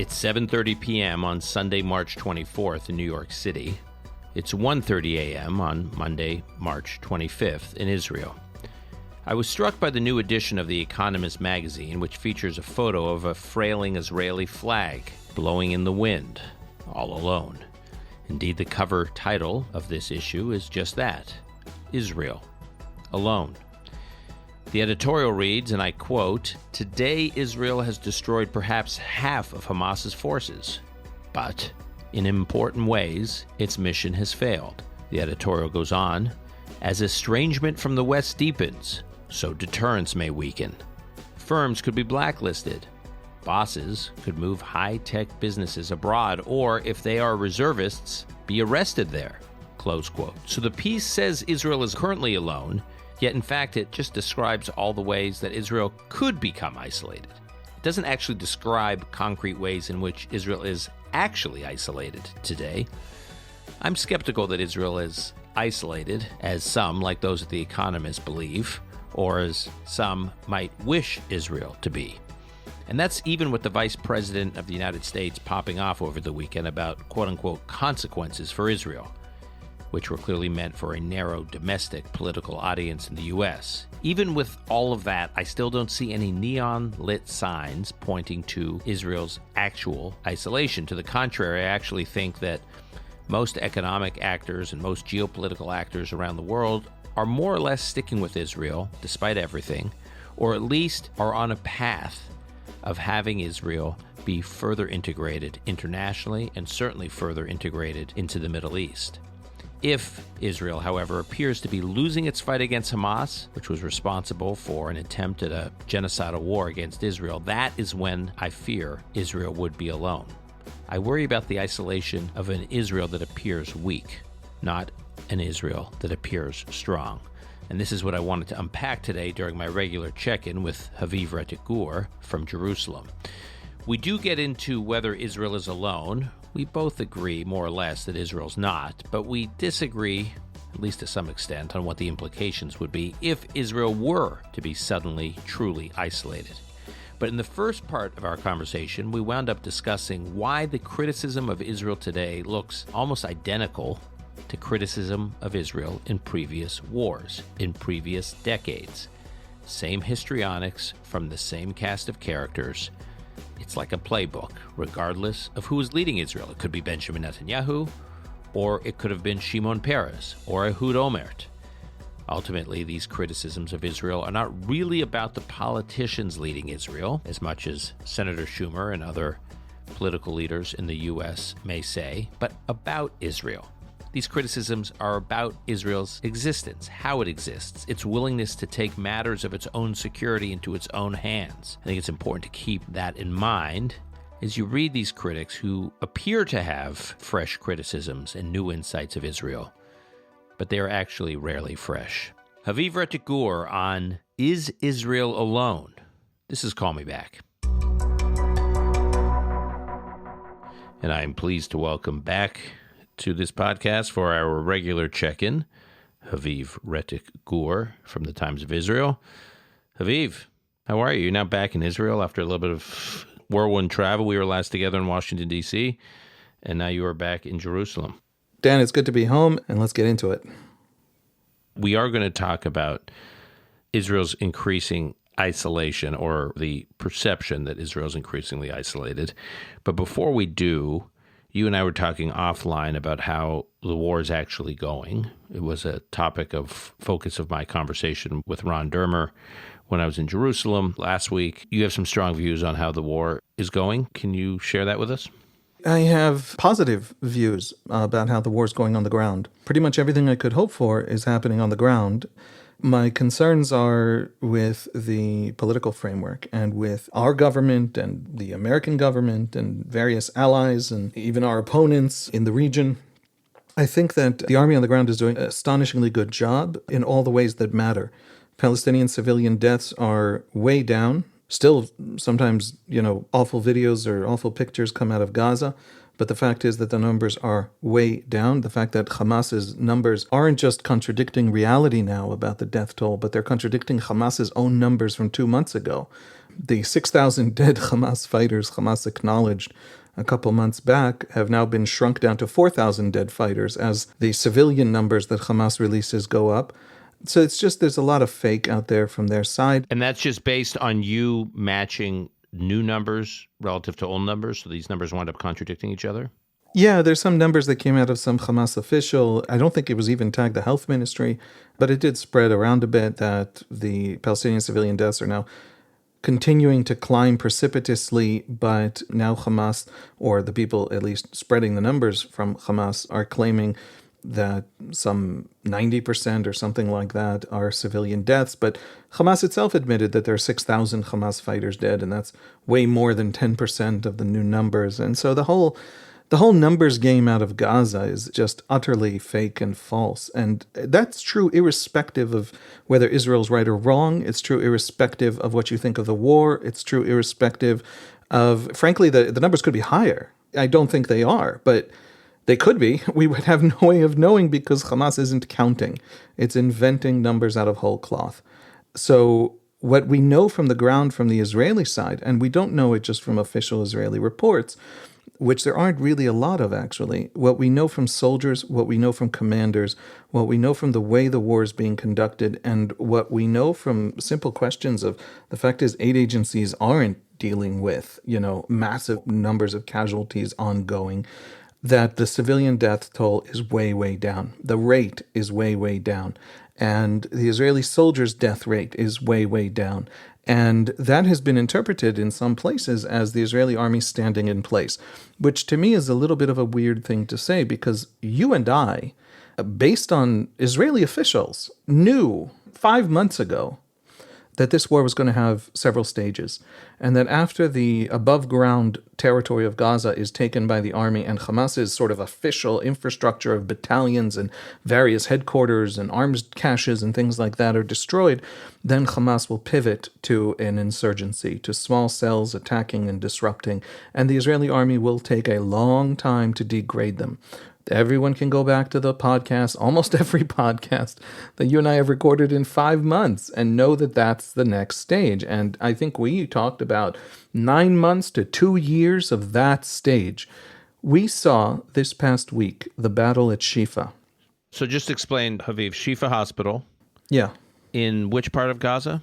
It's 7:30 p.m. on Sunday, March 24th in New York City. It's 1:30 a.m. on Monday, March 25th in Israel. I was struck by the new edition of the Economist Magazine, which features a photo of a frailing Israeli flag blowing in the wind, all alone. Indeed, the cover title of this issue is just that, Israel, Alone. The editorial reads, and I quote, "Today Israel has destroyed perhaps half of Hamas's forces, but in important ways its mission has failed." The editorial goes on, "As estrangement from the West deepens, so deterrence may weaken. Firms could be blacklisted. Bosses could move high-tech businesses abroad, or if they are reservists, be arrested there." Close quote. So the piece says Israel is currently alone, yet in fact it just describes all the ways that Israel could become isolated. It doesn't actually describe concrete ways in which Israel is actually isolated today. I'm skeptical that Israel is isolated, as some, like those at The Economist, believe, or as some might wish Israel to be. And that's even with the Vice President of the United States popping off over the weekend about quote-unquote consequences for Israel, which were clearly meant for a narrow domestic political audience in the U.S. Even with all of that, I still don't see any neon-lit signs pointing to Israel's actual isolation. To the contrary, I actually think that most economic actors and most geopolitical actors around the world are more or less sticking with Israel, despite everything, or at least are on a path of having Israel be further integrated internationally and certainly further integrated into the Middle East. If Israel, however, appears to be losing its fight against Hamas, which was responsible for an attempt at a genocidal war against Israel, that is when I fear Israel would be alone. I worry about the isolation of an Israel that appears weak, not an Israel that appears strong. And this is what I wanted to unpack today during my regular check-in with Haviv Rettig Gur from Jerusalem. We do get into whether Israel is alone. We both agree, more or less, that Israel's not, but we disagree, at least to some extent, on what the implications would be if Israel were to be suddenly, truly isolated. But in the first part of our conversation, we wound up discussing why the criticism of Israel today looks almost identical to criticism of Israel in previous wars, in previous decades. Same histrionics from the same cast of characters. It's like a playbook, regardless of who is leading Israel. It could be Benjamin Netanyahu, or it could have been Shimon Peres, or Ehud Olmert. Ultimately, these criticisms of Israel are not really about the politicians leading Israel, as much as Senator Schumer and other political leaders in the U.S. may say, but about Israel. These criticisms are about Israel's existence, how it exists, its willingness to take matters of its own security into its own hands. I think it's important to keep that in mind as you read these critics who appear to have fresh criticisms and new insights of Israel, but they are actually rarely fresh. Haviv Rettig Gur on Is Israel Alone? This is Call Me Back. And I am pleased to welcome back to this podcast for our regular check-in, Haviv Rettig Gur from the Times of Israel. Haviv, how are you? You're now back in Israel after a little bit of whirlwind travel. We were last together in Washington, D.C., and now you are back in Jerusalem. Dan, it's good to be home, and let's get into it. We are going to talk about Israel's increasing isolation, or the perception that Israel's increasingly isolated. But before we do, you and I were talking offline about how the war is actually going. It was a topic of focus of my conversation with Ron Dermer when I was in Jerusalem last week. You have some strong views on how the war is going. Can you share that with us? I have positive views about how the war is going on the ground. Pretty much everything I could hope for is happening on the ground. My concerns are with the political framework and with our government and the American government and various allies and even our opponents in the region. I think that the army on the ground is doing an astonishingly good job in all the ways that matter. Palestinian civilian deaths are way down. Still, sometimes, awful videos or awful pictures come out of Gaza. But the fact is that the numbers are way down. The fact that Hamas's numbers aren't just contradicting reality now about the death toll, but they're contradicting Hamas's own numbers from 2 months ago. The 6,000 dead Hamas fighters Hamas acknowledged a couple months back have now been shrunk down to 4,000 dead fighters as the civilian numbers that Hamas releases go up. So it's just there's a lot of fake out there from their side. And that's just based on you matching new numbers relative to old numbers, so these numbers wind up contradicting each other? Yeah, there's some numbers that came out of some Hamas official. I don't think it was even tagged the health ministry, but it did spread around a bit that the Palestinian civilian deaths are now continuing to climb precipitously, but now Hamas, or the people at least spreading the numbers from Hamas, are claiming that some 90% or something like that are civilian deaths. But Hamas itself admitted that there are 6,000 Hamas fighters dead, and that's way more than 10% of the new numbers. And so the whole numbers game out of Gaza is just utterly fake and false. And that's true irrespective of whether Israel's right or wrong. It's true irrespective of what you think of the war. It's true irrespective of, frankly, the numbers could be higher. I don't think they are, but they could be. We would have no way of knowing because Hamas isn't counting. It's inventing numbers out of whole cloth. So what we know from the ground from the Israeli side, and we don't know it just from official Israeli reports, which there aren't really a lot of, actually. What we know from soldiers, what we know from commanders, what we know from the way the war is being conducted, and what we know from simple questions of the fact is aid agencies aren't dealing with, massive numbers of casualties ongoing, that the civilian death toll is way, way down. The rate is way, way down. And the Israeli soldiers' death rate is way, way down. And that has been interpreted in some places as the Israeli army standing in place, which to me is a little bit of a weird thing to say because you and I, based on Israeli officials, knew 5 months ago that this war was going to have several stages, and that after the above-ground territory of Gaza is taken by the army and Hamas's sort of official infrastructure of battalions and various headquarters and arms caches and things like that are destroyed, then Hamas will pivot to an insurgency, to small cells attacking and disrupting, and the Israeli army will take a long time to degrade them. Everyone can go back to the podcast, almost every podcast that you and I have recorded in 5 months, and know that that's the next stage. And I think we talked about 9 months to 2 years of that stage. We saw this past week the battle at Shifa. So just explain, Haviv, Shifa Hospital. Yeah. In which part of Gaza?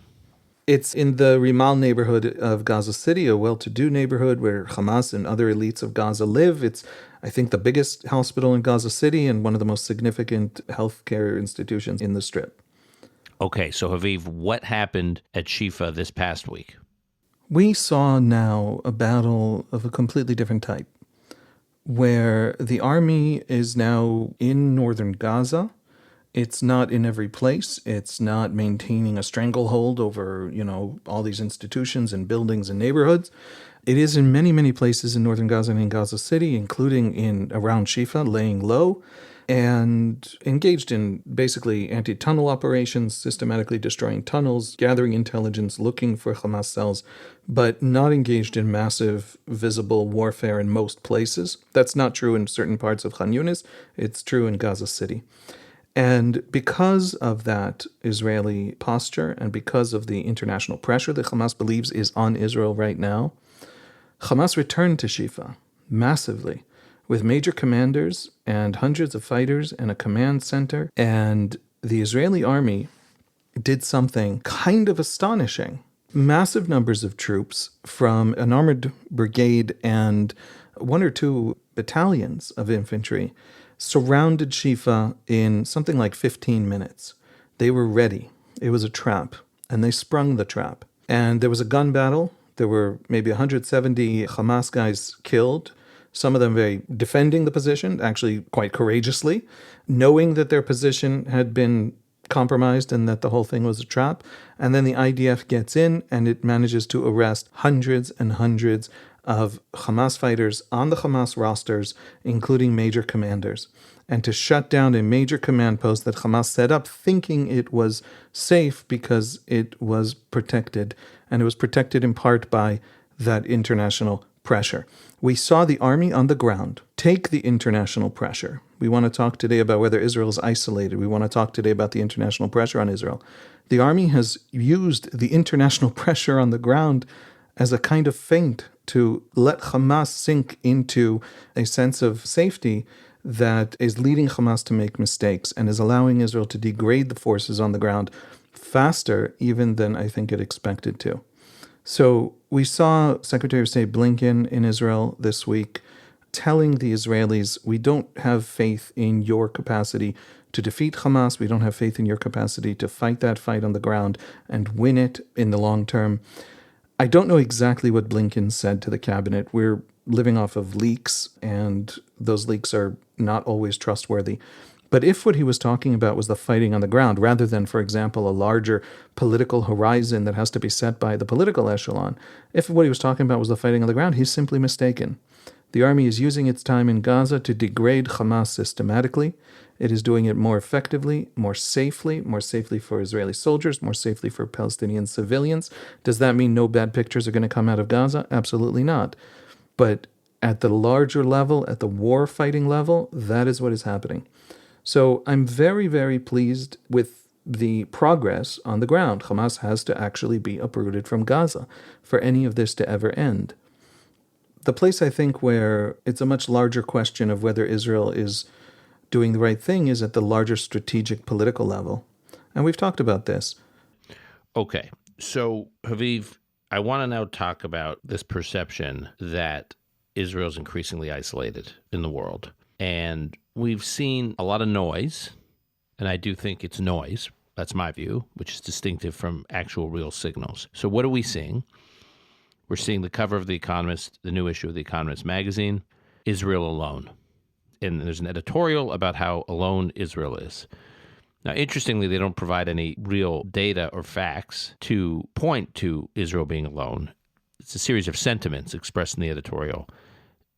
It's in the Rimal neighborhood of Gaza City, a well-to-do neighborhood where Hamas and other elites of Gaza live. It's, I think, the biggest hospital in Gaza City and one of the most significant healthcare institutions in the Strip. Okay, so Haviv, what happened at Shifa this past week? We saw now a battle of a completely different type, where the army is now in northern Gaza. It's not in every place. It's not maintaining a stranglehold over, all these institutions and buildings and neighborhoods. It is in many, many places in northern Gaza and in Gaza City, including around Shifa, laying low and engaged in basically anti-tunnel operations, systematically destroying tunnels, gathering intelligence, looking for Hamas cells, but not engaged in massive visible warfare in most places. That's not true in certain parts of Khan Yunis. It's true in Gaza City. And because of that Israeli posture and because of the international pressure that Hamas believes is on Israel right now, Hamas returned to Shifa massively with major commanders and hundreds of fighters and a command center. And the Israeli army did something kind of astonishing. Massive numbers of troops from an armored brigade and 1 or 2 battalions of infantry surrounded Shifa in something like 15 minutes. They were ready. It was a trap, and they sprung the trap. And there was a gun battle. There were maybe 170 Hamas guys killed, some of them defending the position, actually quite courageously, knowing that their position had been compromised and that the whole thing was a trap. And then the IDF gets in, and it manages to arrest hundreds and hundreds of Hamas fighters on the Hamas rosters, including major commanders, and to shut down a major command post that Hamas set up thinking it was safe because it was protected, and it was protected in part by that international pressure. We saw the army on the ground take the international pressure. We want to talk today about whether Israel is isolated. We want to talk today about the international pressure on Israel. The army has used the international pressure on the ground as a kind of feint to let Hamas sink into a sense of safety that is leading Hamas to make mistakes and is allowing Israel to degrade the forces on the ground faster even than I think it expected to. So we saw Secretary of State Blinken in Israel this week telling the Israelis, we don't have faith in your capacity to defeat Hamas. We don't have faith in your capacity to fight that fight on the ground and win it in the long term. I don't know exactly what Blinken said to the cabinet. We're living off of leaks, and those leaks are not always trustworthy. But if what he was talking about was the fighting on the ground, rather than, for example, a larger political horizon that has to be set by the political echelon, if what he was talking about was the fighting on the ground, he's simply mistaken. The army is using its time in Gaza to degrade Hamas systematically. It is doing it more effectively, more safely for Israeli soldiers, more safely for Palestinian civilians. Does that mean no bad pictures are going to come out of Gaza? Absolutely not. But at the larger level, at the war fighting level, that is what is happening. So I'm very, very pleased with the progress on the ground. Hamas has to actually be uprooted from Gaza for any of this to ever end. The place I think where it's a much larger question of whether Israel is doing the right thing is at the larger strategic political level. And we've talked about this. Okay. So, Haviv, I want to now talk about this perception that Israel's increasingly isolated in the world. And we've seen a lot of noise, and I do think it's noise. That's my view, which is distinctive from actual real signals. So what are we seeing? We're seeing the cover of The Economist, the new issue of The Economist Magazine, Israel alone. And there's an editorial about how alone Israel is. Now, interestingly, they don't provide any real data or facts to point to Israel being alone. It's a series of sentiments expressed in the editorial,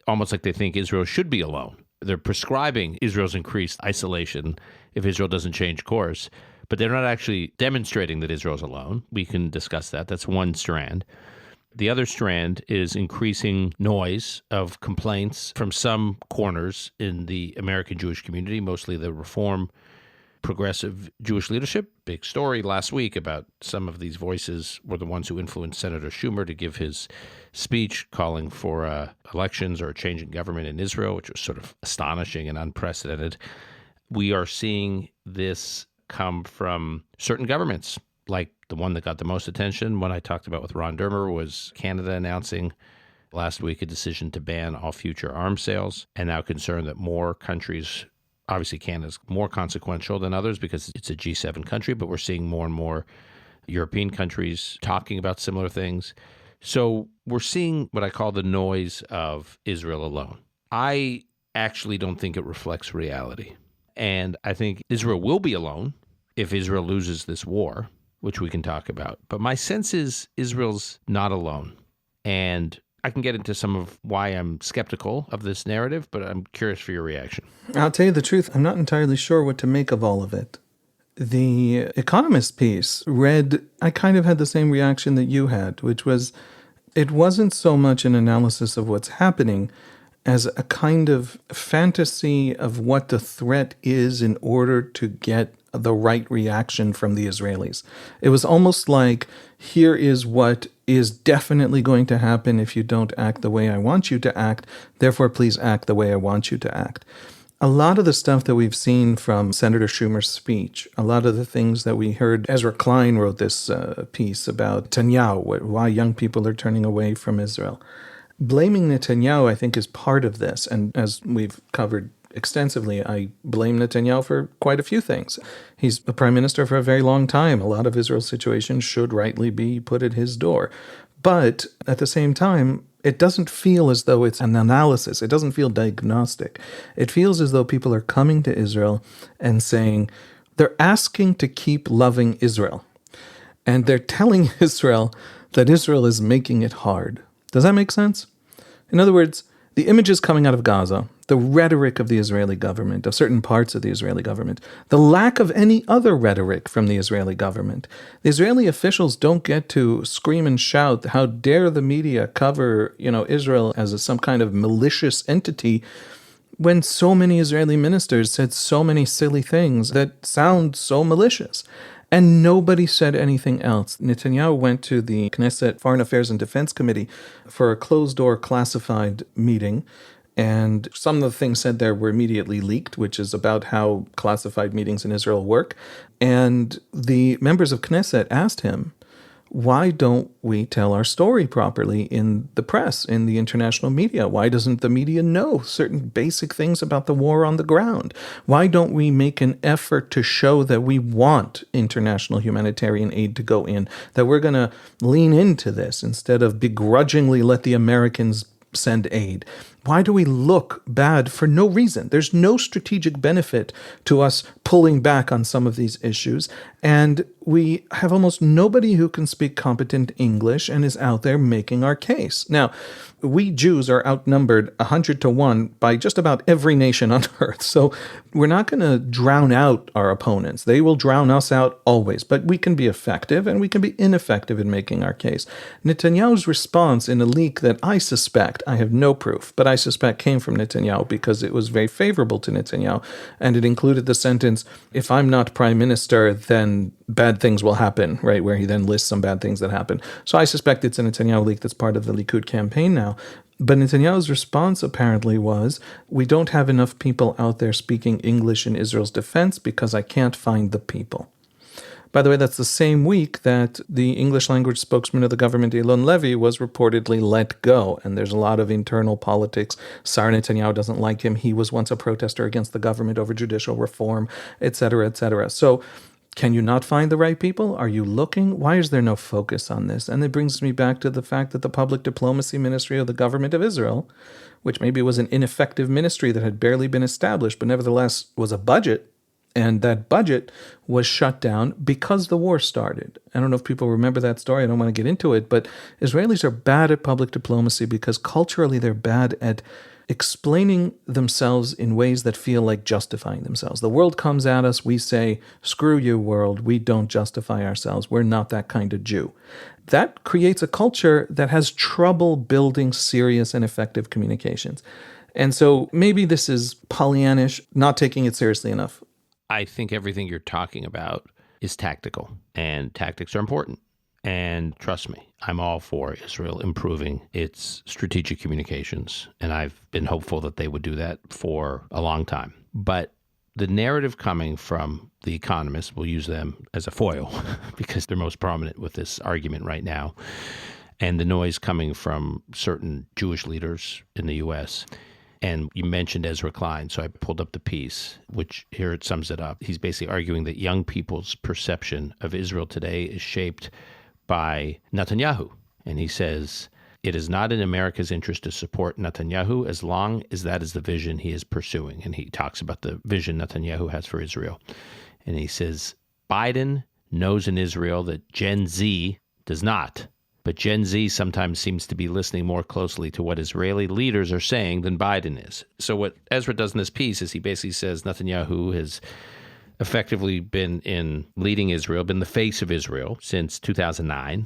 almost like they think Israel should be alone. They're prescribing Israel's increased isolation if Israel doesn't change course, but they're not actually demonstrating that Israel's alone. We can discuss that. That's one strand. The other strand is increasing noise of complaints from some corners in the American Jewish community, mostly the Reform progressive Jewish leadership. Big story last week about some of these voices were the ones who influenced Senator Schumer to give his speech calling for elections or a change in government in Israel, which was sort of astonishing and unprecedented. We are seeing this come from certain governments, like the one that got the most attention, one I talked about with Ron Dermer, was Canada announcing last week a decision to ban all future arms sales, and now concerned that more countries, obviously Canada's more consequential than others because it's a G7 country, but we're seeing more and more European countries talking about similar things. So we're seeing what I call the noise of Israel alone. I actually don't think it reflects reality. And I think Israel will be alone if Israel loses this war, which we can talk about. But my sense is Israel's not alone. And I can get into some of why I'm skeptical of this narrative, but I'm curious for your reaction. I'll tell you the truth, I'm not entirely sure what to make of all of it. The Economist piece read, I kind of had the same reaction that you had, which was it wasn't so much an analysis of what's happening as a kind of fantasy of what the threat is in order to get the right reaction from the Israelis. It was almost like, here is what is definitely going to happen if you don't act the way I want you to act, therefore please act the way I want you to act. A lot of the stuff that we've seen from Senator Schumer's speech, a lot of the things that we heard, Ezra Klein wrote this piece about Netanyahu, why young people are turning away from Israel. Blaming Netanyahu, I think, is part of this. And as we've covered extensively, I blame Netanyahu for quite a few things. He's a prime minister for a very long time. A lot of Israel's situations should rightly be put at his door. But at the same time, it doesn't feel as though it's an analysis. It doesn't feel diagnostic. It feels as though people are coming to Israel and saying, they're asking to keep loving Israel. And they're telling Israel that Israel is making it hard. Does that make sense? In other words, the images coming out of Gaza, the rhetoric of the Israeli government, of certain parts of the Israeli government, the lack of any other rhetoric from the Israeli government. The Israeli officials don't get to scream and shout, how dare the media cover, Israel as some kind of malicious entity. when so many Israeli ministers said so many silly things that sound so malicious. And nobody said anything else. Netanyahu went to the Knesset Foreign Affairs and Defense Committee for a closed-door classified meeting, and some of the things said there were immediately leaked, which is about how classified meetings in Israel work. And the members of Knesset asked him, why don't we tell our story properly in the press, in the international media? Why doesn't the media know certain basic things about the war on the ground? Why don't we make an effort to show that we want international humanitarian aid to go in, that we're going to lean into this instead of begrudgingly let the Americans send aid? Why do we look bad for no reason? There's no strategic benefit to us pulling back on some of these issues. And we have almost nobody who can speak competent English and is out there making our case. Now, we Jews are outnumbered 100 to 1 by just about every nation on earth. So we're not going to drown out our opponents. They will drown us out always. But we can be effective and we can be ineffective in making our case. Netanyahu's response in a leak that I suspect, I have no proof, but I suspect came from Netanyahu because it was very favorable to Netanyahu. And it included the sentence, if I'm not prime minister, then bad things will happen, right? Where he then lists some bad things that happen. So I suspect it's a Netanyahu leak that's part of the Likud campaign now. But Netanyahu's response apparently was, we don't have enough people out there speaking English in Israel's defense because I can't find the people. By the way, that's the same week that the English language spokesman of the government, Elon Levy, was reportedly let go. And there's a lot of internal politics. Sarah Netanyahu doesn't like him. He was once a protester against the government over judicial reform, et cetera, et cetera. So can you not find the right people? Are you looking? Why is there no focus on this? And it brings me back to the fact that the public diplomacy ministry of the government of Israel, which maybe was an ineffective ministry that had barely been established, but nevertheless was a budget, and that budget was shut down because the war started. I don't know if people remember that story. I don't want to get into it, but Israelis are bad at public diplomacy because culturally they're bad at explaining themselves in ways that feel like justifying themselves. The world comes at us, we say, screw you, world, we don't justify ourselves. We're not that kind of Jew. That creates a culture that has trouble building serious and effective communications. And so maybe this is Pollyannish, not taking it seriously enough. I think everything you're talking about is tactical, and tactics are important. And trust me, I'm all for Israel improving its strategic communications, and I've been hopeful that they would do that for a long time. But the narrative coming from The Economist, we'll use them as a foil because they're most prominent with this argument right now, and the noise coming from certain Jewish leaders in the U.S., and you mentioned Ezra Klein, so I pulled up the piece, which here it sums it up. He's basically arguing that young people's perception of Israel today is shaped by Netanyahu. And he says, it is not in America's interest to support Netanyahu as long as that is the vision he is pursuing. And he talks about the vision Netanyahu has for Israel. And he says, Biden knows in Israel that Gen Z does not. But Gen Z sometimes seems to be listening more closely to what Israeli leaders are saying than Biden is. So what Ezra does in this piece is he basically says Netanyahu has effectively been in leading Israel, been the face of Israel since 2009.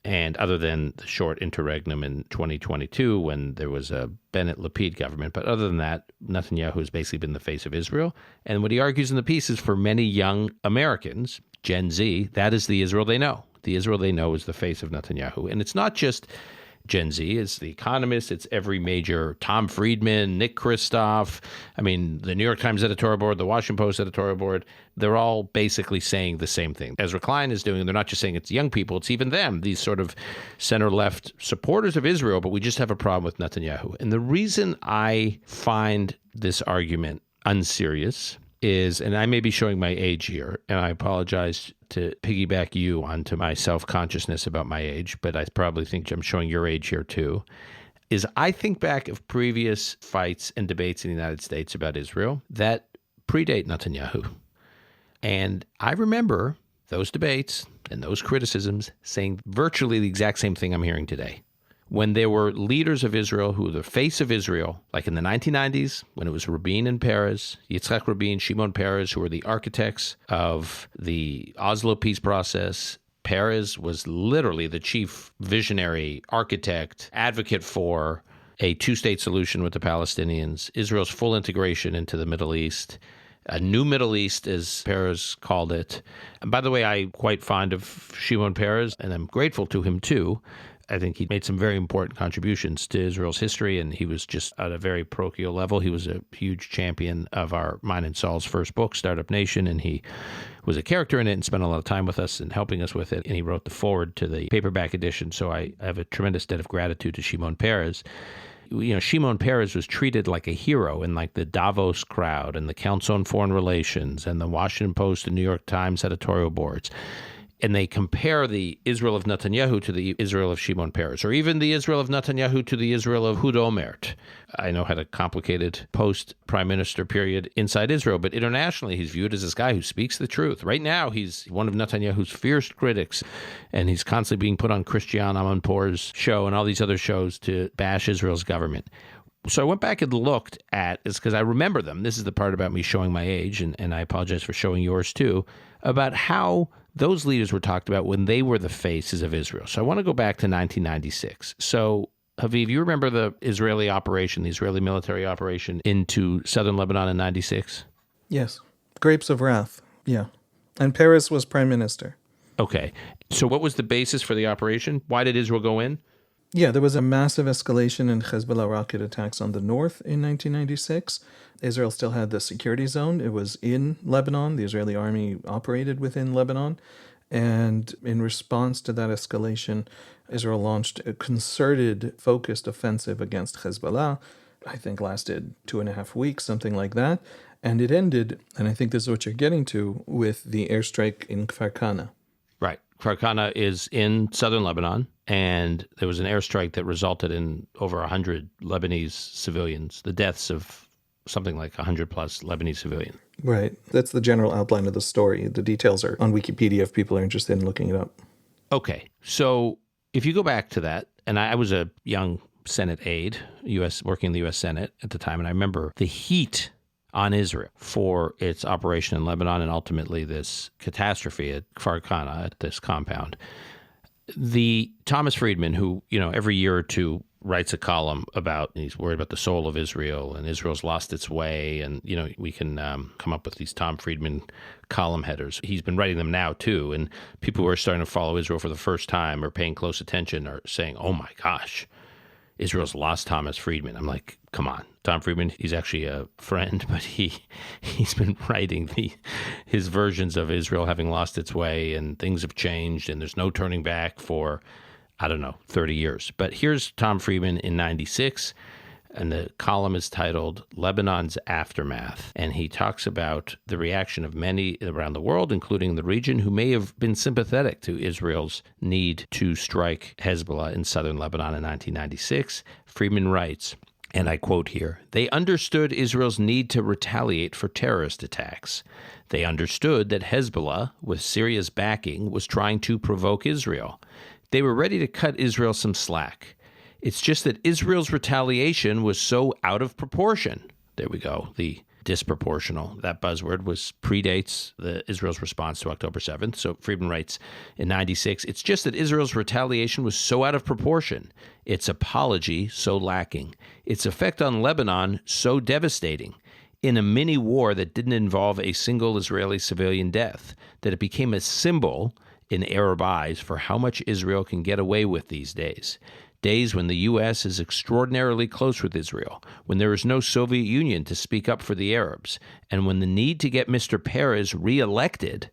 And other than the short interregnum in 2022 when there was a Bennett-Lapid government, but other than that, Netanyahu has basically been the face of Israel. And what he argues in the piece is for many young Americans, Gen Z, that is the Israel they know. The Israel they know is the face of Netanyahu. And it's not just Gen Z, it's The Economist, it's every major, Tom Friedman, Nick Kristof, I mean, the New York Times editorial board, the Washington Post editorial board, they're all basically saying the same thing. Ezra Klein is doing, they're not just saying it's young people, it's even them, these sort of center-left supporters of Israel, but we just have a problem with Netanyahu. And the reason I find this argument unserious is, and I may be showing my age here, and I apologize to piggyback you onto my self-consciousness about my age, but I probably think I'm showing your age here too, is I think back of previous fights and debates in the United States about Israel that predate Netanyahu. And I remember those debates and those criticisms saying virtually the exact same thing I'm hearing today. When there were leaders of Israel who were the face of Israel, like in the 1990s, when it was Rabin and Peres, Yitzhak Rabin, Shimon Peres, who were the architects of the Oslo peace process. Peres was literally the chief visionary architect, advocate for a two-state solution with the Palestinians, Israel's full integration into the Middle East, a new Middle East, as Peres called it. And by the way, I'm quite fond of Shimon Peres, and I'm grateful to him too. I think he made some very important contributions to Israel's history, and he was just at a very parochial level. He was a huge champion of mine and Saul's first book, Startup Nation, and he was a character in it and spent a lot of time with us and helping us with it. And he wrote the foreword to the paperback edition, so I have a tremendous debt of gratitude to Shimon Peres. Shimon Peres was treated like a hero in like the Davos crowd and the Council on Foreign Relations and the Washington Post and New York Times editorial boards. And they compare the Israel of Netanyahu to the Israel of Shimon Peres, or even the Israel of Netanyahu to the Israel of Ehud Olmert. I know had a complicated post-prime minister period inside Israel, but internationally he's viewed as this guy who speaks the truth. Right now, he's one of Netanyahu's fierce critics, and he's constantly being put on Christiane Amanpour's show and all these other shows to bash Israel's government. So I went back and looked at, it's because I remember them. This is the part about me showing my age, and I apologize for showing yours too, about how those leaders were talked about when they were the faces of Israel. So I want to go back to 1996. So, Haviv, you remember the Israeli operation, the Israeli military operation into southern Lebanon in 96? Yes. Grapes of Wrath. Yeah. And Peres was prime minister. Okay. So what was the basis for the operation? Why did Israel go in? Yeah, there was a massive escalation in Hezbollah rocket attacks on the north in 1996. Israel still had the security zone. It was in Lebanon. The Israeli army operated within Lebanon. And in response to that escalation, Israel launched a concerted, focused offensive against Hezbollah. I think lasted 2.5 weeks, something like that. And it ended, and I think this is what you're getting to, with the airstrike in Kfar Kana. Right. Kfar Kana is in southern Lebanon, and there was an airstrike that resulted in over 100 Lebanese civilians, the deaths of something like 100 plus Lebanese civilians. Right. That's the general outline of the story. The details are on Wikipedia if people are interested in looking it up. Okay. So if you go back to that, and I was a young Senate aide, working in the U.S. Senate at the time, and I remember the heat on Israel for its operation in Lebanon and ultimately this catastrophe at Kfar Kana, at this compound. The Thomas Friedman, who, every year or two writes a column about, he's worried about the soul of Israel and Israel's lost its way. And, we can come up with these Tom Friedman column headers. He's been writing them now, too. And people who are starting to follow Israel for the first time or paying close attention are saying, oh, my gosh, Israel's lost Thomas Friedman. I'm like, come on. Tom Friedman, he's actually a friend, but he's been writing his versions of Israel having lost its way, and things have changed, and there's no turning back for, 30 years. But here's Tom Friedman in 96, and the column is titled Lebanon's Aftermath. And he talks about the reaction of many around the world, including the region, who may have been sympathetic to Israel's need to strike Hezbollah in southern Lebanon in 1996. Friedman writes, and I quote here, "They understood Israel's need to retaliate for terrorist attacks. They understood that Hezbollah, with Syria's backing, was trying to provoke Israel. They were ready to cut Israel some slack. It's just that Israel's retaliation was so out of proportion." There we go. The disproportional, that buzzword predates Israel's response to October 7th. So Friedman writes in 96, "It's just that Israel's retaliation was so out of proportion. Its apology so lacking. Its effect on Lebanon so devastating. In a mini war that didn't involve a single Israeli civilian death, that it became a symbol in Arab eyes for how much Israel can get away with these days. Days when the U.S. is extraordinarily close with Israel, when there is no Soviet Union to speak up for the Arabs, and when the need to get Mr. Peres reelected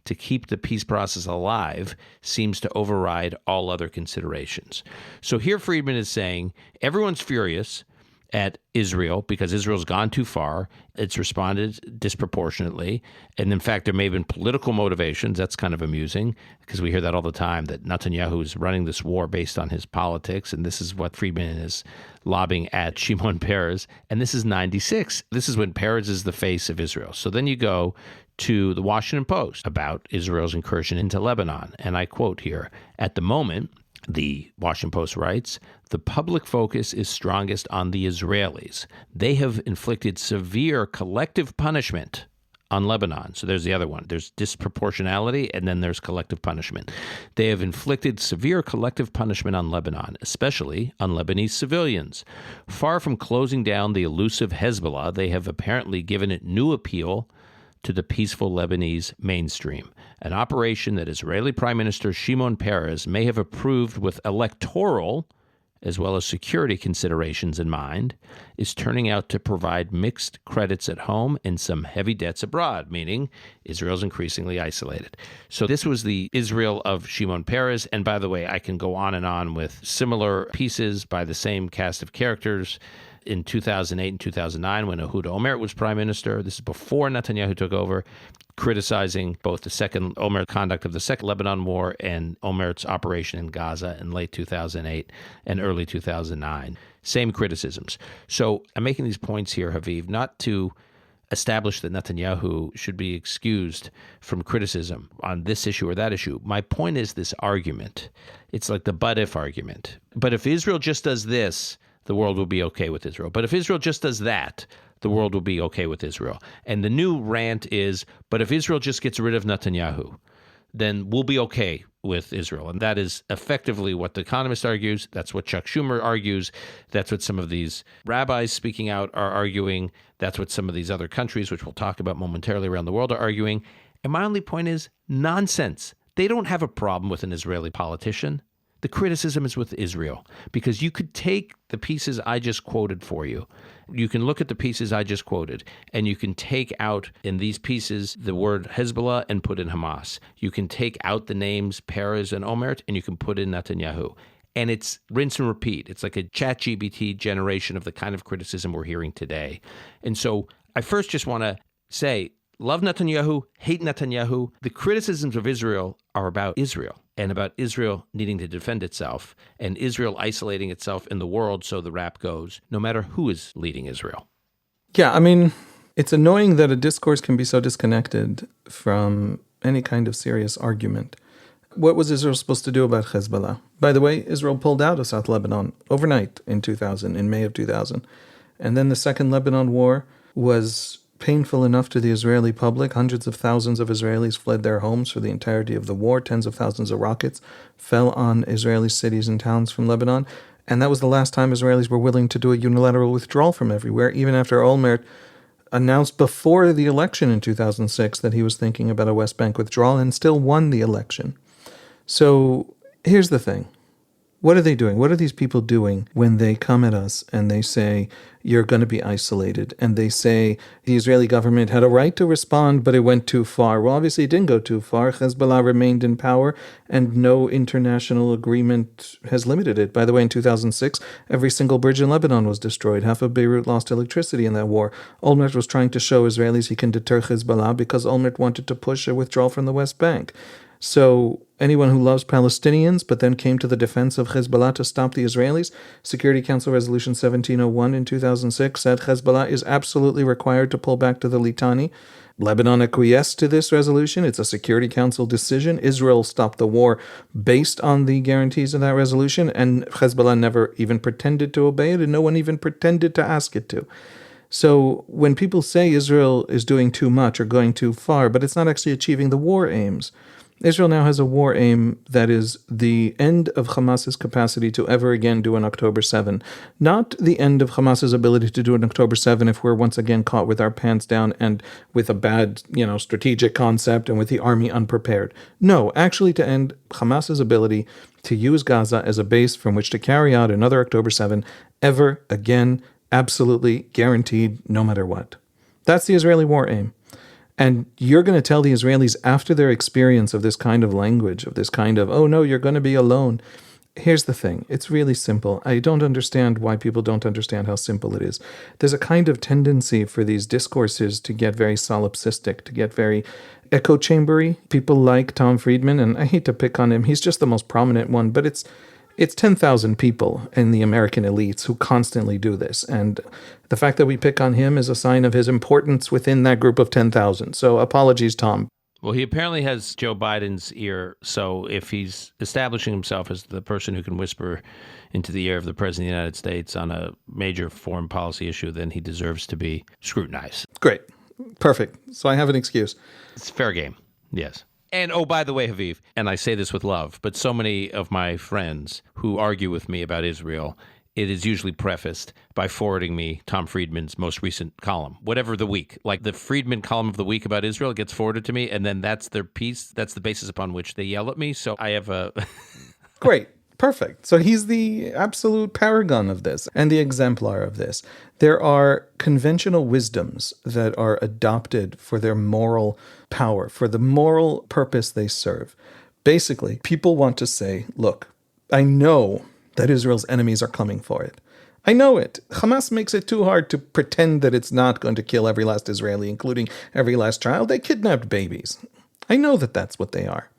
to keep the peace process alive seems to override all other considerations." So here Friedman is saying everyone's furious at Israel because Israel's gone too far. It's responded disproportionately. And in fact, there may have been political motivations. That's kind of amusing because we hear that all the time, that Netanyahu is running this war based on his politics. And this is what Friedman is lobbying at Shimon Peres. And this is 96. This is when Peres is the face of Israel. So then you go to the Washington Post about Israel's incursion into Lebanon. And I quote here, "At the moment," the Washington Post writes, "the public focus is strongest on the Israelis. They have inflicted severe collective punishment on Lebanon. So there's the other one. There's disproportionality, and then there's collective punishment. They have inflicted severe collective punishment on Lebanon, especially on Lebanese civilians. Far from closing down the elusive Hezbollah, they have apparently given it new appeal to the peaceful Lebanese mainstream, an operation that Israeli Prime Minister Shimon Peres may have approved with electoral as well as security considerations in mind, is turning out to provide mixed credits at home and some heavy debts abroad, meaning Israel's increasingly isolated. So this was the Israel of Shimon Peres. And by the way, I can go on and on with similar pieces by the same cast of characters. In 2008 and 2009, when Ehud Olmert was prime minister, this is before Netanyahu took over, criticizing both the second Olmert conduct of the Second Lebanon War and Olmert's operation in Gaza in late 2008 and early 2009. Same criticisms. So I'm making these points here, Haviv, not to establish that Netanyahu should be excused from criticism on this issue or that issue. My point is this argument. It's like the but if argument. But if Israel just does this, the world will be okay with Israel. But if Israel just does that, the world will be okay with Israel. And the new rant is, but if Israel just gets rid of Netanyahu, then we'll be okay with Israel. And that is effectively what The Economist argues. That's what Chuck Schumer argues. That's what some of these rabbis speaking out are arguing. That's what some of these other countries, which we'll talk about momentarily around the world, are arguing. And my only point is nonsense. They don't have a problem with an Israeli politician. The criticism is with Israel, because you could take the pieces I just quoted for you. You can look at the pieces I just quoted, and you can take out in these pieces the word Hezbollah and put in Hamas. You can take out the names Peres and Olmert, and you can put in Netanyahu. And it's rinse and repeat. It's like a ChatGPT generation of the kind of criticism we're hearing today. And so I first just want to say, love Netanyahu, hate Netanyahu. The criticisms of Israel are about Israel and about Israel needing to defend itself and Israel isolating itself in the world, so the rap goes, no matter who is leading Israel. Yeah, I mean, it's annoying that a discourse can be so disconnected from any kind of serious argument. What was Israel supposed to do about Hezbollah? By the way, Israel pulled out of South Lebanon overnight in 2000, in May of 2000. And then the Second Lebanon War was painful enough to the Israeli public. Hundreds of thousands of Israelis fled their homes for the entirety of the war. Tens of thousands of rockets fell on Israeli cities and towns from Lebanon. And that was the last time Israelis were willing to do a unilateral withdrawal from everywhere, even after Olmert announced before the election in 2006 that he was thinking about a West Bank withdrawal, and still won the election. So here's the thing. What are they doing? What are these people doing when they come at us and they say, you're going to be isolated? And they say the Israeli government had a right to respond, but it went too far. Well, obviously it didn't go too far. Hezbollah remained in power, and no international agreement has limited it. By the way, in 2006, every single bridge in Lebanon was destroyed. Half of Beirut lost electricity in that war. Olmert was trying to show Israelis he can deter Hezbollah because Olmert wanted to push a withdrawal from the West Bank. So anyone who loves Palestinians but then came to the defense of Hezbollah to stop the Israelis, Security Council Resolution 1701 in 2006 said Hezbollah is absolutely required to pull back to the Litani. Lebanon acquiesced to this resolution. It's a Security Council decision. Israel stopped the war based on the guarantees of that resolution, and Hezbollah never even pretended to obey it, and no one even pretended to ask it to. So when people say Israel is doing too much or going too far, but it's not actually achieving the war aims, Israel now has a war aim that is the end of Hamas's capacity to ever again do an October 7. Not the end of Hamas's ability to do an October 7 if we're once again caught with our pants down and with a bad, strategic concept and with the army unprepared. No, actually to end Hamas's ability to use Gaza as a base from which to carry out another October 7 ever again, absolutely guaranteed, no matter what. That's the Israeli war aim. And you're going to tell the Israelis after their experience of this kind of language, of this kind of, oh no, you're going to be alone. Here's the thing. It's really simple. I don't understand why people don't understand how simple it is. There's a kind of tendency for these discourses to get very solipsistic, to get very echo chambery. People like Tom Friedman, and I hate to pick on him. He's just the most prominent one, but it's 10,000 people in the American elites who constantly do this. And the fact that we pick on him is a sign of his importance within that group of 10,000. So apologies, Tom. Well, he apparently has Joe Biden's ear. So if he's establishing himself as the person who can whisper into the ear of the President of the United States on a major foreign policy issue, then he deserves to be scrutinized. Great. Perfect. So I have an excuse. It's fair game. Yes. And, oh, by the way, Haviv, and I say this with love, but so many of my friends who argue with me about Israel, it is usually prefaced by forwarding me Tom Friedman's most recent column, whatever the week. Like the Friedman column of the week about Israel gets forwarded to me, and then that's their piece. That's the basis upon which they yell at me. So I have a... Great. Perfect. So he's the absolute paragon of this and the exemplar of this. There are conventional wisdoms that are adopted for their moral power, for the moral purpose they serve. Basically, people want to say, look, I know that Israel's enemies are coming for it. I know it. Hamas makes it too hard to pretend that it's not going to kill every last Israeli, including every last child. They kidnapped babies. I know that that's what they are.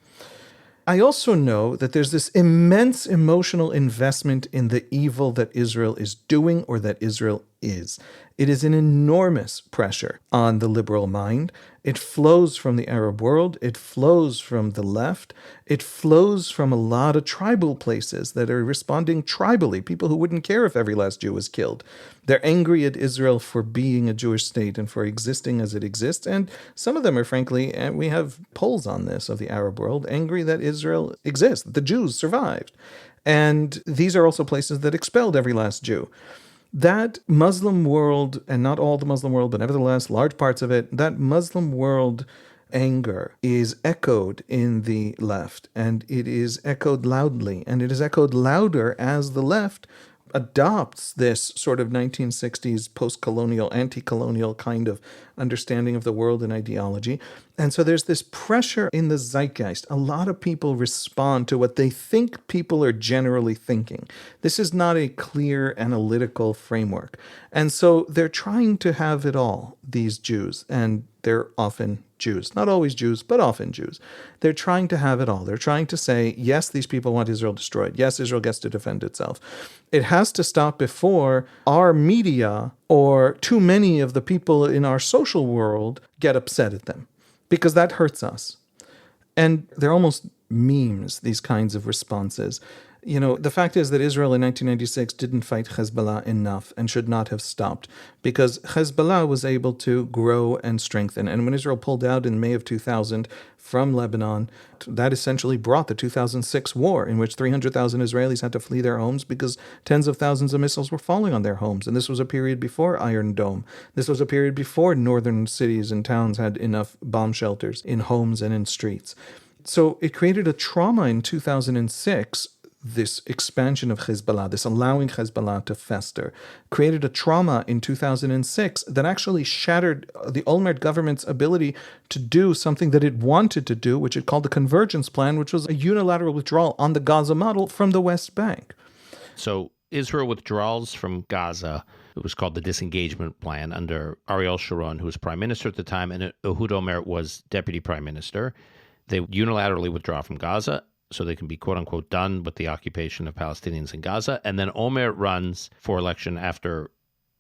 I also know that there's this immense emotional investment in the evil that Israel is doing or that Israel is. It is an enormous pressure on the liberal mind. It flows from the Arab world. It flows from the left. It flows from a lot of tribal places that are responding tribally, people who wouldn't care if every last Jew was killed. They're angry at Israel for being a Jewish state and for existing as it exists. And some of them are, frankly, and we have polls on this of the Arab world, angry that Israel exists, that the Jews survived. And these are also places that expelled every last Jew. That Muslim world, and not all the Muslim world, but nevertheless large parts of it, that Muslim world anger is echoed in the left, and it is echoed loudly, and it is echoed louder as the left adopts this sort of 1960s post-colonial, anti-colonial kind of understanding of the world and ideology. And so there's this pressure in the zeitgeist. A lot of people respond to what they think people are generally thinking. This is not a clear analytical framework. And so they're trying to have it all, these Jews, and they're often Jews. Not always Jews, but often Jews. They're trying to have it all. They're trying to say, yes, these people want Israel destroyed. Yes, Israel gets to defend itself. It has to stop before our media or too many of the people in our social world get upset at them, because that hurts us. And they're almost memes, these kinds of responses. You know, the fact is that Israel in 1996 didn't fight Hezbollah enough and should not have stopped, because Hezbollah was able to grow and strengthen. And when Israel pulled out in May of 2000 from Lebanon, that essentially brought the 2006 war, in which 300,000 Israelis had to flee their homes because tens of thousands of missiles were falling on their homes. And this was a period before Iron Dome. This was a period before northern cities and towns had enough bomb shelters in homes and in streets. So it created a trauma in 2006. This expansion of Hezbollah, this allowing Hezbollah to fester, created a trauma in 2006 that actually shattered the Olmert government's ability to do something that it wanted to do, which it called the Convergence Plan, which was a unilateral withdrawal on the Gaza model from the West Bank. So Israel withdrawals from Gaza. It was called the Disengagement Plan under Ariel Sharon, who was prime minister at the time, and Ehud Olmert was deputy prime minister. They unilaterally withdraw from Gaza, so they can be, quote unquote, done with the occupation of Palestinians in Gaza. And then Olmert runs for election after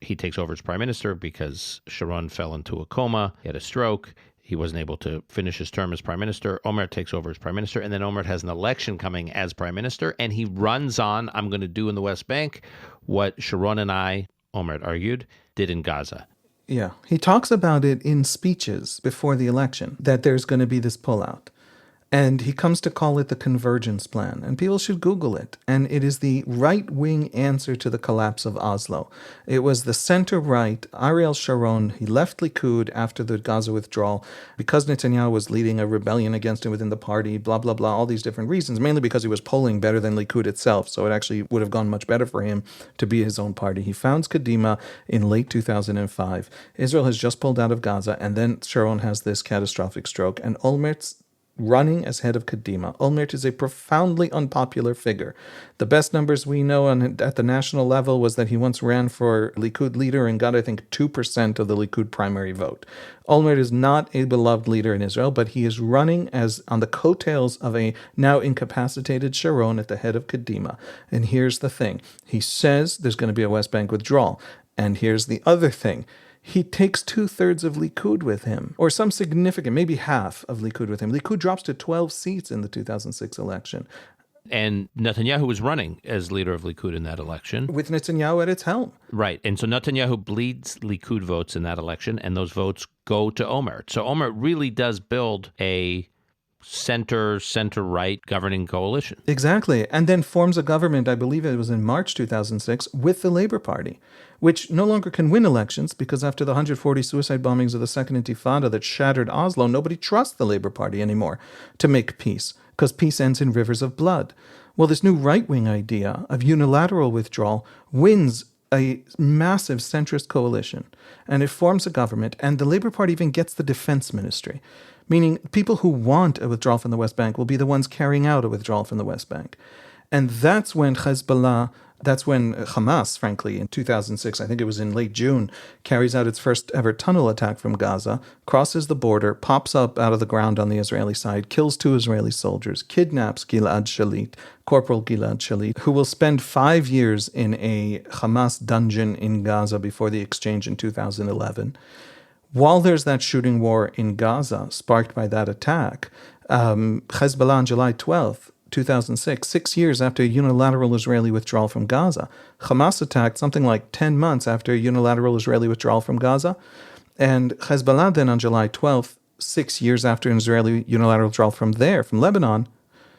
he takes over as prime minister because Sharon fell into a coma. He had a stroke. He wasn't able to finish his term as prime minister. Olmert takes over as prime minister. And then Olmert has an election coming as prime minister. And he runs on, I'm going to do in the West Bank what Sharon and Olmert argued, did in Gaza. Yeah. He talks about it in speeches before the election, that there's going to be this pullout. And he comes to call it the Convergence Plan. And people should Google it. And it is the right-wing answer to the collapse of Oslo. It was the center-right, Ariel Sharon. He left Likud after the Gaza withdrawal because Netanyahu was leading a rebellion against him within the party, blah, blah, blah, all these different reasons, mainly because he was polling better than Likud itself. So it actually would have gone much better for him to be his own party. He founds Kadima in late 2005. Israel has just pulled out of Gaza, and then Sharon has this catastrophic stroke. And Olmert's running as head of Kadima. Olmert is a profoundly unpopular figure. The best numbers we know at the national level was that he once ran for Likud leader and got, I think, 2% of the Likud primary vote. Olmert is not a beloved leader in Israel, but he is running as on the coattails of a now incapacitated Sharon at the head of Kadima. And here's the thing. He says there's going to be a West Bank withdrawal. And here's the other thing. He takes 2/3 of Likud with him, or some significant, maybe half of Likud with him. Likud drops to 12 seats in the 2006 election. And Netanyahu was running as leader of Likud in that election. With Netanyahu at its helm. Right. And so Netanyahu bleeds Likud votes in that election, and those votes go to Olmert. So Olmert really does build a center-right governing coalition. Exactly. And then forms a government, I believe it was in March 2006, with the Labour Party, which no longer can win elections because after the 140 suicide bombings of the Second Intifada that shattered Oslo, nobody trusts the Labour Party anymore to make peace, because peace ends in rivers of blood. Well, this new right-wing idea of unilateral withdrawal wins a massive centrist coalition, and it forms a government, and the Labour Party even gets the defense ministry, meaning people who want a withdrawal from the West Bank will be the ones carrying out a withdrawal from the West Bank. And that's when Hamas, frankly, in 2006, I think it was in late June, carries out its first ever tunnel attack from Gaza, crosses the border, pops up out of the ground on the Israeli side, kills 2 Israeli soldiers, kidnaps Gilad Shalit, Corporal Gilad Shalit, who will spend 5 years in a Hamas dungeon in Gaza before the exchange in 2011. While there's that shooting war in Gaza, sparked by that attack, Hezbollah on July 12th, 2006, 6 years after a unilateral Israeli withdrawal from Gaza. Hamas attacked something like 10 months after a unilateral Israeli withdrawal from Gaza. And Hezbollah then on July 12th, 6 years after an Israeli unilateral withdrawal from Lebanon,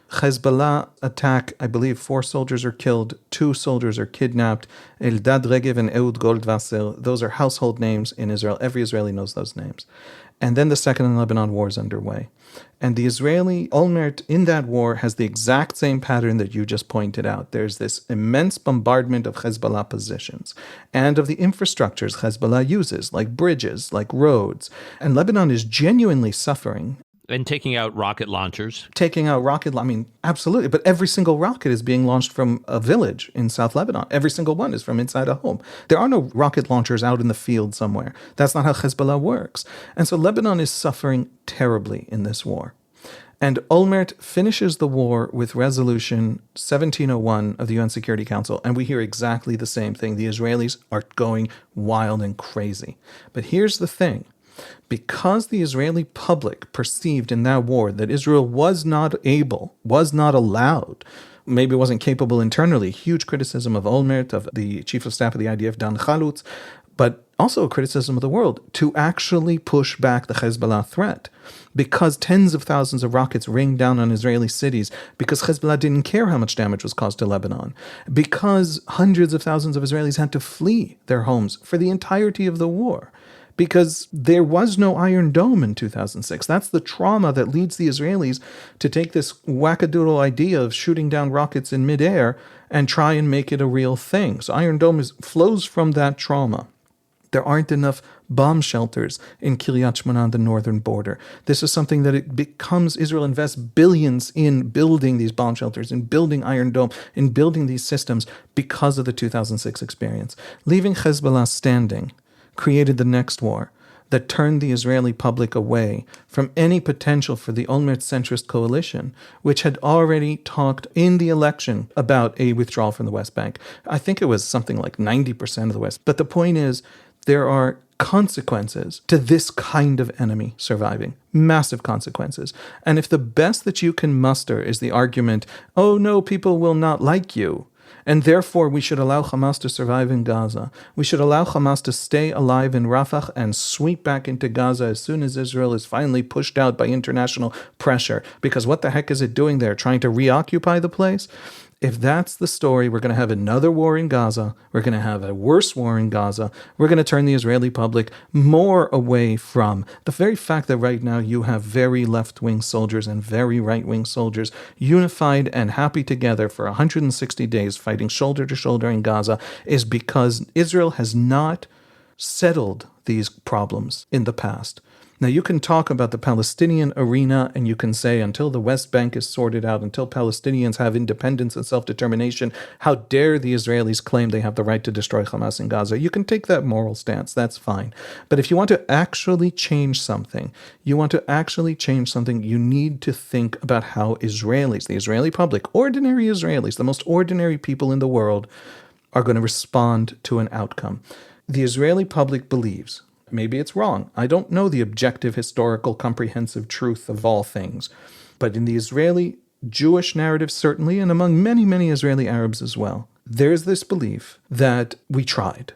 Hezbollah attack, I believe 4 soldiers are killed, 2 soldiers are kidnapped. Eldad Regev and Ehud Goldwasser, those are household names in Israel. Every Israeli knows those names. And then the Second in Lebanon war is underway. And the Israeli Olmert in that war has the exact same pattern that you just pointed out. There's this immense bombardment of Hezbollah positions and of the infrastructures Hezbollah uses, like bridges, like roads. And Lebanon is genuinely suffering. And taking out rocket launchers. Absolutely. But every single rocket is being launched from a village in South Lebanon. Every single one is from inside a home. There are no rocket launchers out in the field somewhere. That's not how Hezbollah works. And so Lebanon is suffering terribly in this war. And Olmert finishes the war with Resolution 1701 of the UN Security Council, and we hear exactly the same thing. The Israelis are going wild and crazy. But here's the thing. Because the Israeli public perceived in that war that Israel was not allowed, maybe wasn't capable internally, huge criticism of Olmert, of the chief of staff of the IDF, Dan Chalutz, but also a criticism of the world, to actually push back the Hezbollah threat. Because tens of thousands of rockets rained down on Israeli cities, because Hezbollah didn't care how much damage was caused to Lebanon, because hundreds of thousands of Israelis had to flee their homes for the entirety of the war. Because there was no Iron Dome in 2006. That's the trauma that leads the Israelis to take this wackadoodle idea of shooting down rockets in midair and try and make it a real thing. So Iron Dome flows from that trauma. There aren't enough bomb shelters in Kiryat Shmona on the northern border. This is something that Israel invests billions in building these bomb shelters, in building Iron Dome, in building these systems because of the 2006 experience. Leaving Hezbollah standing created the next war that turned the Israeli public away from any potential for the Olmert centrist coalition, which had already talked in the election about a withdrawal from the West Bank. I think it was something like 90% of the West. But the point is, there are consequences to this kind of enemy surviving. Massive consequences. And if the best that you can muster is the argument, oh no, people will not like you, and therefore we should allow Hamas to survive in Gaza, we should allow Hamas to stay alive in Rafah and sweep back into Gaza as soon as Israel is finally pushed out by international pressure, because what the heck is it doing there, trying to reoccupy the place? If that's the story, we're going to have another war in Gaza. We're going to have a worse war in Gaza. We're going to turn the Israeli public more away from the very fact that right now you have very left-wing soldiers and very right-wing soldiers unified and happy together for 160 days fighting shoulder to shoulder in Gaza is because Israel has not settled these problems in the past. Now, you can talk about the Palestinian arena and you can say until the West Bank is sorted out, until Palestinians have independence and self-determination, how dare the Israelis claim they have the right to destroy Hamas in Gaza? You can take that moral stance, that's fine. But if you want to actually change something, you need to think about how Israelis, the Israeli public, ordinary Israelis, the most ordinary people in the world, are going to respond to an outcome. The Israeli public believes, maybe it's wrong, I don't know the objective, historical, comprehensive truth of all things, but in the Israeli Jewish narrative certainly, and among many, many Israeli Arabs as well, there's this belief that we tried.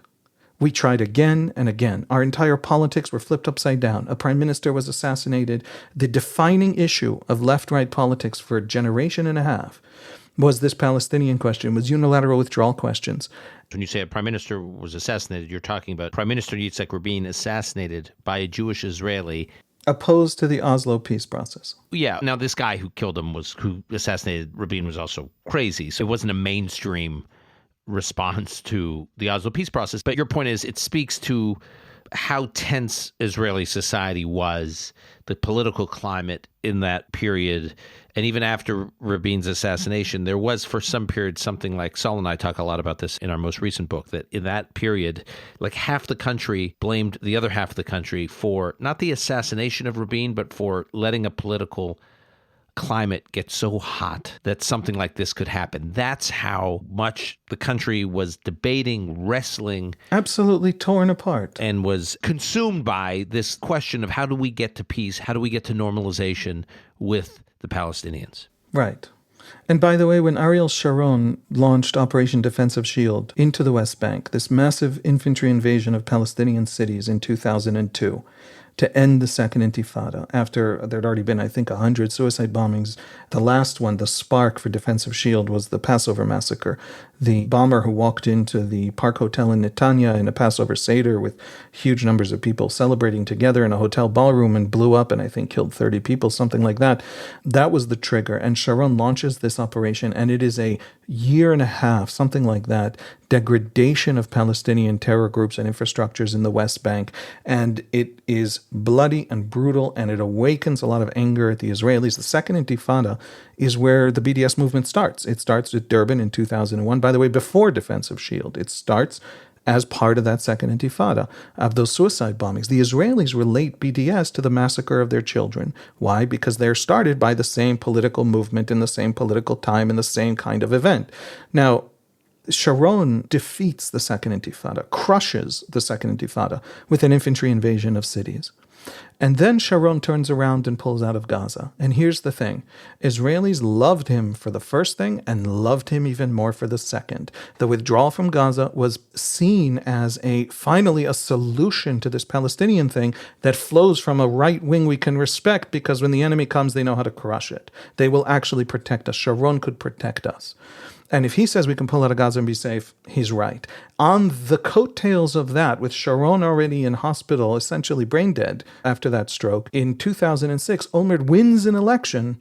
We tried again and again. Our entire politics were flipped upside down. A prime minister was assassinated. The defining issue of left-right politics for a generation and a half was this Palestinian question, was unilateral withdrawal questions. When you say a prime minister was assassinated, you're talking about Prime Minister Yitzhak Rabin assassinated by a Jewish Israeli. Opposed to the Oslo peace process. Yeah. Now, this guy who killed him who assassinated Rabin was also crazy. So it wasn't a mainstream response to the Oslo peace process. But your point is, it speaks to how tense Israeli society was, the political climate in that period. And even after Rabin's assassination, there was for some period something like, Saul and I talk a lot about this in our most recent book, that in that period, like half the country blamed the other half of the country for not the assassination of Rabin, but for letting a political climate get so hot that something like this could happen. That's how much the country was debating, wrestling. Absolutely torn apart. And was consumed by this question of how do we get to peace? How do we get to normalization with the Palestinians? Right. And by the way, when Ariel Sharon launched Operation Defensive Shield into the West Bank, this massive infantry invasion of Palestinian cities in 2002, to end the Second Intifada, after there'd already been, I think, 100 suicide bombings. The last one, the spark for Defensive Shield, was the Passover massacre. The bomber who walked into the Park Hotel in Netanya in a Passover Seder with huge numbers of people celebrating together in a hotel ballroom and blew up and I think killed 30 people, something like that. That was the trigger. And Sharon launches this operation, and it is a year and a half, something like that, degradation of Palestinian terror groups and infrastructures in the West Bank. And it is bloody and brutal, and it awakens a lot of anger at the Israelis. The Second Intifada is where the BDS movement starts. It starts at Durban in 2001. By the way, before Defensive Shield, it starts as part of that Second Intifada, of those suicide bombings. The Israelis relate BDS to the massacre of their children. Why? Because they're started by the same political movement in the same political time in the same kind of event. Now, Sharon defeats the Second Intifada, crushes the Second Intifada with an infantry invasion of cities. And then Sharon turns around and pulls out of Gaza. And here's the thing. Israelis loved him for the first thing and loved him even more for the second. The withdrawal from Gaza was seen as finally a solution to this Palestinian thing that flows from a right wing we can respect, because when the enemy comes, they know how to crush it. They will actually protect us. Sharon could protect us. And if he says we can pull out of Gaza and be safe, he's right. On the coattails of that, with Sharon already in hospital, essentially brain dead after that stroke, in 2006, Olmert wins an election,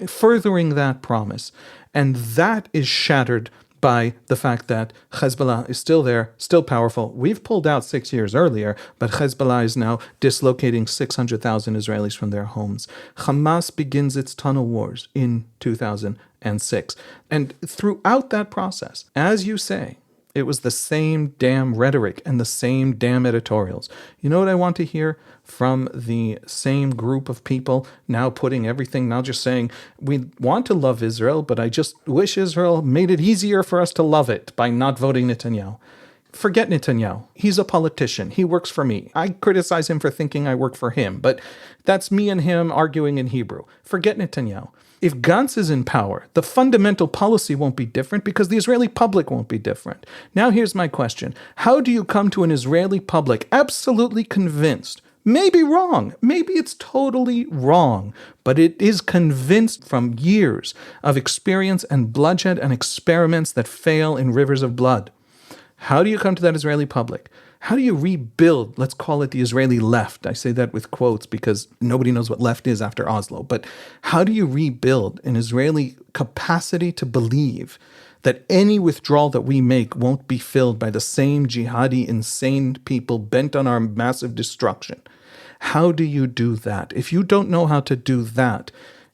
furthering that promise. And that is shattered by the fact that Hezbollah is still there, still powerful. We've pulled out 6 years earlier, but Hezbollah is now dislocating 600,000 Israelis from their homes. Hamas begins its tunnel wars in 2006. And throughout that process, as you say, it was the same damn rhetoric and the same damn editorials. You know what I want to hear from the same group of people now putting everything, now just saying, we want to love Israel, but I just wish Israel made it easier for us to love it by not voting Netanyahu. Forget Netanyahu. He's a politician. He works for me. I criticize him for thinking I work for him, but that's me and him arguing in Hebrew. Forget Netanyahu. If Gantz is in power, the fundamental policy won't be different because the Israeli public won't be different. Now here's my question. How do you come to an Israeli public absolutely convinced, maybe wrong, maybe it's totally wrong, but it is convinced from years of experience and bloodshed and experiments that fail in rivers of blood? How do you come to that Israeli public? How do you rebuild, let's call it the Israeli left? I say that with quotes because nobody knows what left is after Oslo. But how do you rebuild an Israeli capacity to believe that any withdrawal that we make won't be filled by the same jihadi, insane people bent on our massive destruction? How do you do that? If you don't know how to do that,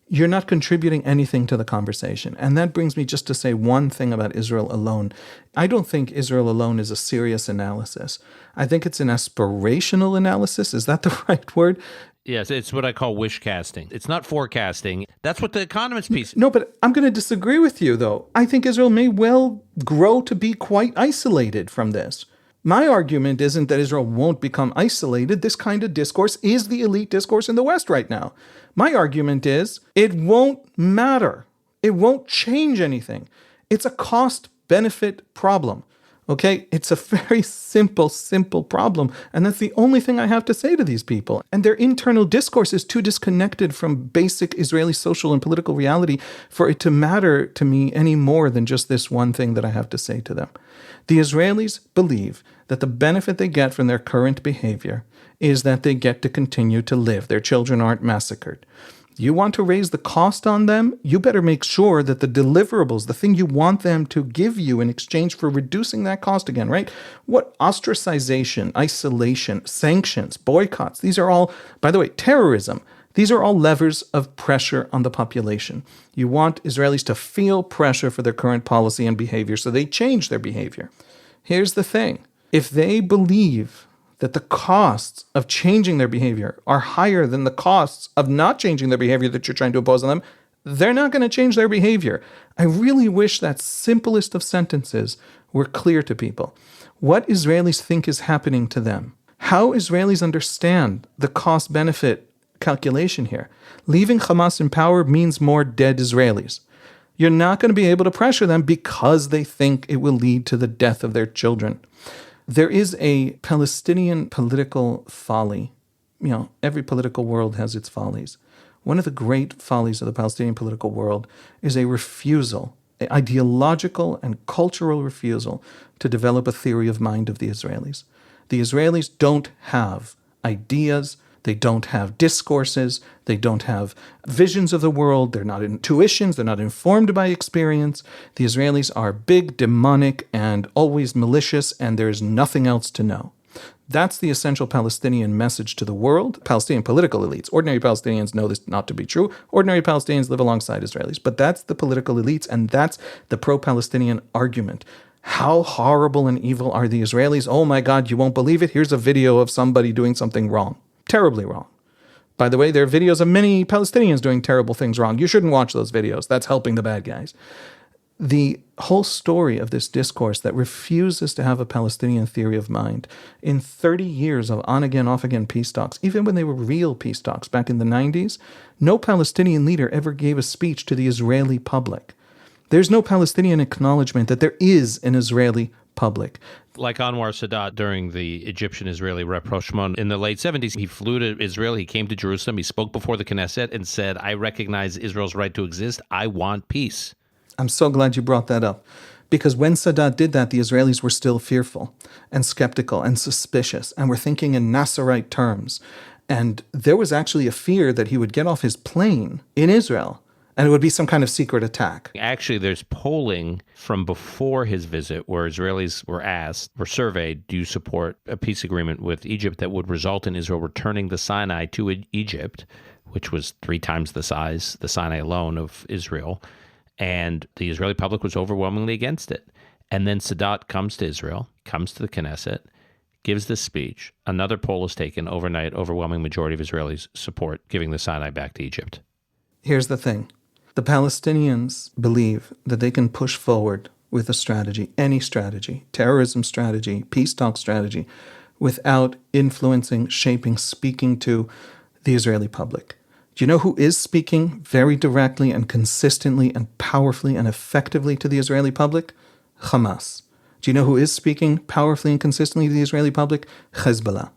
you're not contributing anything to the conversation. And that brings me just to say one thing about Israel alone. I don't think Israel alone is a serious analysis. I think it's an aspirational analysis. Is that the right word? Yes, it's what I call wish casting. It's not forecasting. That's what the Economist piece... No, but I'm going to disagree with you, though. I think Israel may well grow to be quite isolated from this. My argument isn't that Israel won't become isolated. This kind of discourse is the elite discourse in the West right now. My argument is it won't matter. It won't change anything. It's a cost-benefit problem. Okay, it's a very simple problem. And that's the only thing I have to say to these people. And their internal discourse is too disconnected from basic Israeli social and political reality for it to matter to me any more than just this one thing that I have to say to them. The Israelis believe that the benefit they get from their current behavior is that they get to continue to live. Their children aren't massacred. You want to raise the cost on them? You better make sure that the deliverables, the thing you want them to give you in exchange for reducing that cost again, right? What ostracization, isolation, sanctions, boycotts, these are all, by the way, terrorism. These are all levers of pressure on the population. You want Israelis to feel pressure for their current policy and behavior, so they change their behavior. Here's the thing. If they believe that the costs of changing their behavior are higher than the costs of not changing their behavior that you're trying to impose on them, they're not going to change their behavior. I really wish that simplest of sentences were clear to people. What Israelis think is happening to them. How Israelis understand the cost-benefit calculation here. Leaving Hamas in power means more dead Israelis. You're not going to be able to pressure them because they think it will lead to the death of their children. There is a Palestinian political folly. You know, every political world has its follies. One of the great follies of the Palestinian political world is a refusal, an ideological and cultural refusal to develop a theory of mind of the Israelis. The Israelis don't have ideas, they don't have discourses, they don't have visions of the world, they're not intuitions, they're not informed by experience. The Israelis are big, demonic, and always malicious, and there's nothing else to know. That's the essential Palestinian message to the world. Palestinian political elites. Ordinary Palestinians know this not to be true. Ordinary Palestinians live alongside Israelis. But that's the political elites, and that's the pro-Palestinian argument. How horrible and evil are the Israelis? Oh my God, you won't believe it. Here's a video of somebody doing something wrong. Terribly wrong. By the way, there are videos of many Palestinians doing terrible things wrong. You shouldn't watch those videos. That's helping the bad guys. The whole story of this discourse that refuses to have a Palestinian theory of mind in 30 years of on-again, off-again peace talks, even when they were real peace talks back in the 90s, no Palestinian leader ever gave a speech to the Israeli public. There's no Palestinian acknowledgement that there is an Israeli public. Like Anwar Sadat during the Egyptian-Israeli rapprochement in the late 70s, he flew to Israel, he came to Jerusalem, he spoke before the Knesset and said, I recognize Israel's right to exist, I want peace. I'm so glad you brought that up. Because when Sadat did that, the Israelis were still fearful and skeptical and suspicious and were thinking in Nasserite terms. And there was actually a fear that he would get off his plane in Israel and it would be some kind of secret attack. Actually, there's polling from before his visit where Israelis were surveyed, do you support a peace agreement with Egypt that would result in Israel returning the Sinai to Egypt, which was 3 times the size, the Sinai alone, of Israel. And the Israeli public was overwhelmingly against it. And then Sadat comes to Israel, comes to the Knesset, gives this speech. Another poll is taken overnight. Overwhelming majority of Israelis support giving the Sinai back to Egypt. Here's the thing. The Palestinians believe that they can push forward with a strategy, any strategy, terrorism strategy, peace talk strategy, without influencing, shaping, speaking to the Israeli public. Do you know who is speaking very directly and consistently and powerfully and effectively to the Israeli public? Hamas. Do you know who is speaking powerfully and consistently to the Israeli public? Hezbollah.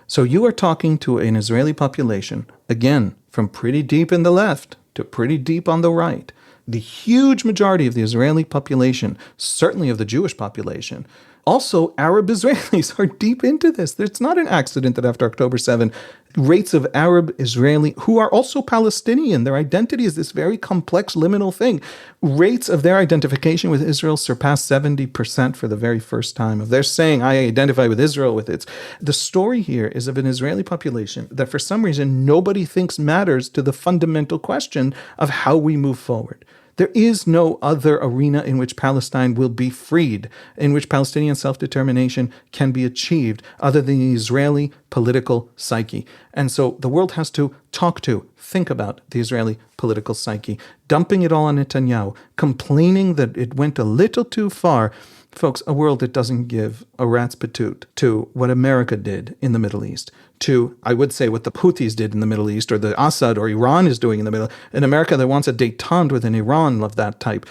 So you are talking to an Israeli population, again, from pretty deep in the left to pretty deep on the right. The huge majority of the Israeli population, certainly of the Jewish population, also Arab Israelis are deep into this. It's not an accident that after October 7, rates of Arab Israeli, who are also Palestinian, their identity is this very complex liminal thing. Rates of their identification with Israel surpass 70% for the very first time. Of their saying, I identify with Israel with its. The story here is of an Israeli population that for some reason nobody thinks matters to the fundamental question of how we move forward. There is no other arena in which Palestine will be freed, in which Palestinian self-determination can be achieved, other than the Israeli political psyche. And so the world has to talk to, think about the Israeli political psyche, dumping it all on Netanyahu, complaining that it went a little too far. Folks, a world that doesn't give a rat's patoot to what America did in the Middle East, to, I would say, what the Houthis did in the Middle East, or the Assad or Iran is doing in the Middle East. An America that wants a détente with an Iran of that type,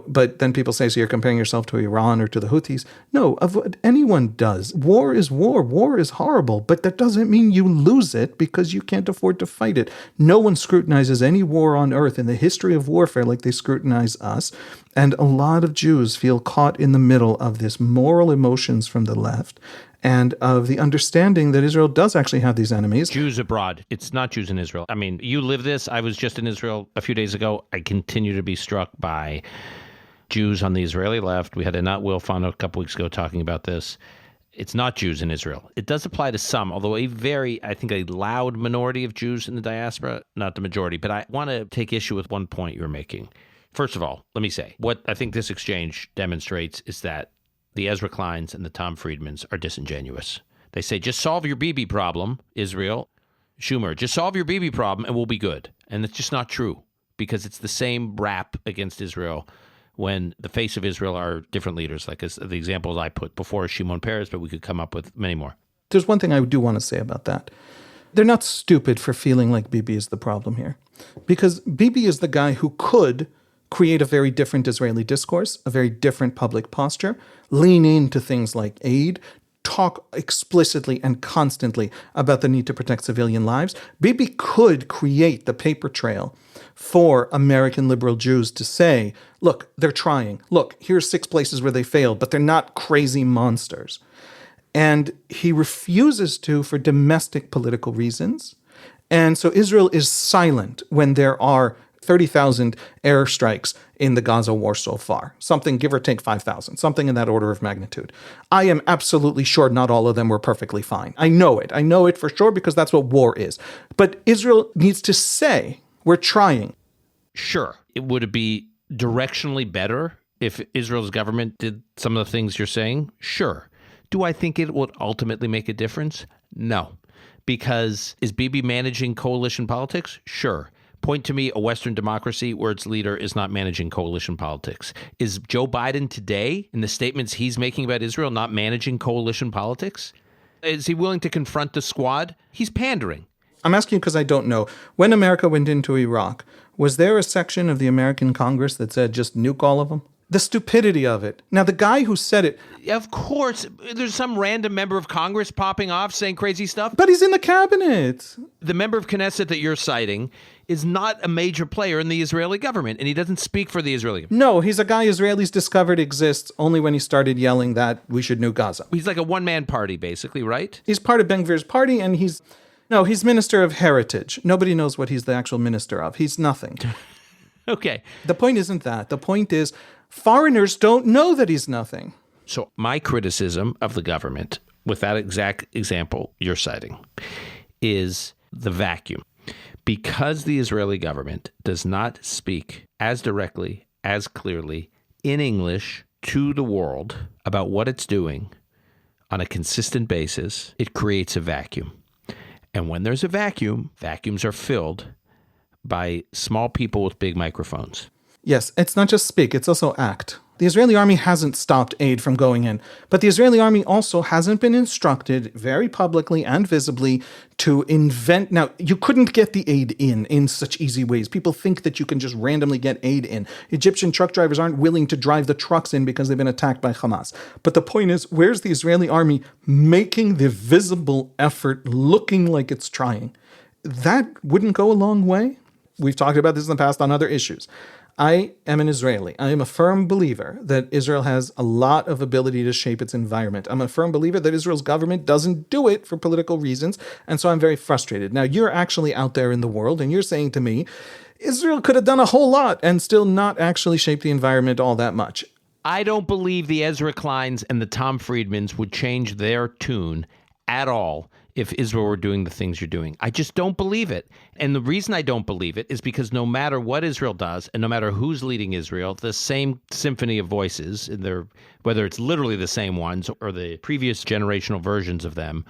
but then people say, so you're comparing yourself to Iran or to the Houthis. No, of what anyone does. War is war. War is horrible, but that doesn't mean you lose it because you can't afford to fight it. No one scrutinizes any war on earth in the history of warfare like they scrutinize us. And a lot of Jews feel caught in the middle of this moral emotions from the left and of the understanding that Israel does actually have these enemies. Jews abroad. It's not Jews in Israel. I mean, you live this. I was just in Israel a few days ago. I continue to be struck by Jews on the Israeli left. We had Anat Wilfon a couple weeks ago talking about this. It's not Jews in Israel. It does apply to some, although a loud minority of Jews in the diaspora, not the majority. But I want to take issue with one point you're making. First of all, let me say, what I think this exchange demonstrates is that the Ezra Kleins and the Tom Friedmans are disingenuous. They say, just solve your Bibi problem, Israel. Schumer, just solve your Bibi problem and we'll be good. And it's just not true, because it's the same rap against Israel when the face of Israel are different leaders, like the examples I put before, Shimon Peres, but we could come up with many more. There's one thing I do want to say about that. They're not stupid for feeling like Bibi is the problem here, because Bibi is the guy who could create a very different Israeli discourse, a very different public posture, lean into things like aid, talk explicitly and constantly about the need to protect civilian lives. Bibi could create the paper trail for American liberal Jews to say, look, they're trying. Look, here's 6 places where they failed, but they're not crazy monsters. And he refuses to for domestic political reasons. And so Israel is silent when there are 30,000 airstrikes in the Gaza war so far. Something, give or take 5,000, something in that order of magnitude. I am absolutely sure not all of them were perfectly fine. I know it. I know it for sure because that's what war is. But Israel needs to say, we're trying. Sure. Would it be directionally better if Israel's government did some of the things you're saying? Sure. Do I think it would ultimately make a difference? No. Because is Bibi managing coalition politics? Sure. Point to me a Western democracy where its leader is not managing coalition politics. Is Joe Biden today, in the statements he's making about Israel, not managing coalition politics? Is he willing to confront the squad? He's pandering. I'm asking because I don't know. When America went into Iraq, was there a section of the American Congress that said just nuke all of them? The stupidity of it. Now, the guy who said it... Of course, there's some random member of Congress popping off saying crazy stuff. But he's in the cabinet. The member of Knesset that you're citing is not a major player in the Israeli government, and he doesn't speak for the Israeli government. No, he's a guy Israelis discovered exists only when he started yelling that we should nuke Gaza. He's like a one-man party, basically, right? He's part of Ben Gvir's party, and he's Minister of Heritage. Nobody knows what he's the actual minister of. He's nothing. Okay. The point isn't that. The point is foreigners don't know that he's nothing. So my criticism of the government, with that exact example you're citing, is the vacuum. Because the Israeli government does not speak as directly, as clearly, in English to the world about what it's doing on a consistent basis, it creates a vacuum. And when there's a vacuum, vacuums are filled by small people with big microphones. Yes, it's not just speak, it's also act. The Israeli army hasn't stopped aid from going in, but the Israeli army also hasn't been instructed very publicly and visibly to invent. Now, you couldn't get the aid in such easy ways. People think that you can just randomly get aid in. Egyptian truck drivers aren't willing to drive the trucks in because they've been attacked by Hamas. But the point is, where's the Israeli army making the visible effort looking like it's trying? That wouldn't go a long way. We've talked about this in the past on other issues. I am an Israeli. I am a firm believer that Israel has a lot of ability to shape its environment. I'm a firm believer that Israel's government doesn't do it for political reasons, and so I'm very frustrated. Now, you're actually out there in the world, and you're saying to me, Israel could have done a whole lot and still not actually shape the environment all that much. I don't believe the Ezra Kleins and the Tom Friedmans would change their tune at all if Israel were doing the things you're doing. I just don't believe it. And the reason I don't believe it is because no matter what Israel does, and no matter who's leading Israel, the same symphony of voices, whether it's literally the same ones or the previous generational versions of them,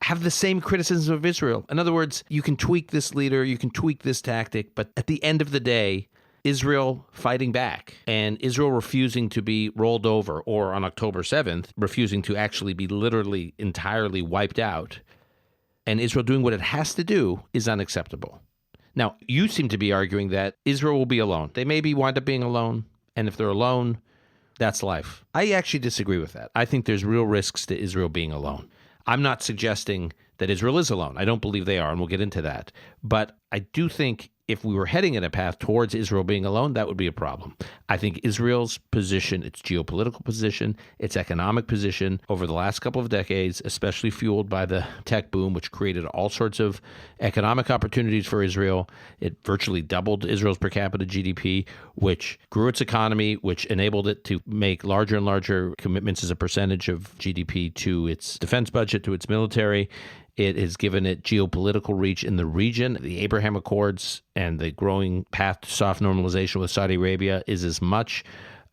have the same criticisms of Israel. In other words, you can tweak this leader, you can tweak this tactic, but at the end of the day, Israel fighting back and Israel refusing to be rolled over, or on October 7th, refusing to actually be literally entirely wiped out, and Israel doing what it has to do is unacceptable. Now, you seem to be arguing that Israel will be alone. They maybe wind up being alone, and if they're alone, that's life. I actually disagree with that. I think there's real risks to Israel being alone. I'm not suggesting that Israel is alone. I don't believe they are, and we'll get into that. But I do think if we were heading in a path towards Israel being alone, that would be a problem. I think Israel's position, its geopolitical position, its economic position over the last couple of decades, especially fueled by the tech boom, which created all sorts of economic opportunities for Israel. It virtually doubled Israel's per capita GDP, which grew its economy, which enabled it to make larger and larger commitments as a percentage of GDP to its defense budget, to its military. It has given it geopolitical reach in the region. The Abraham Accords and the growing path to soft normalization with Saudi Arabia is as much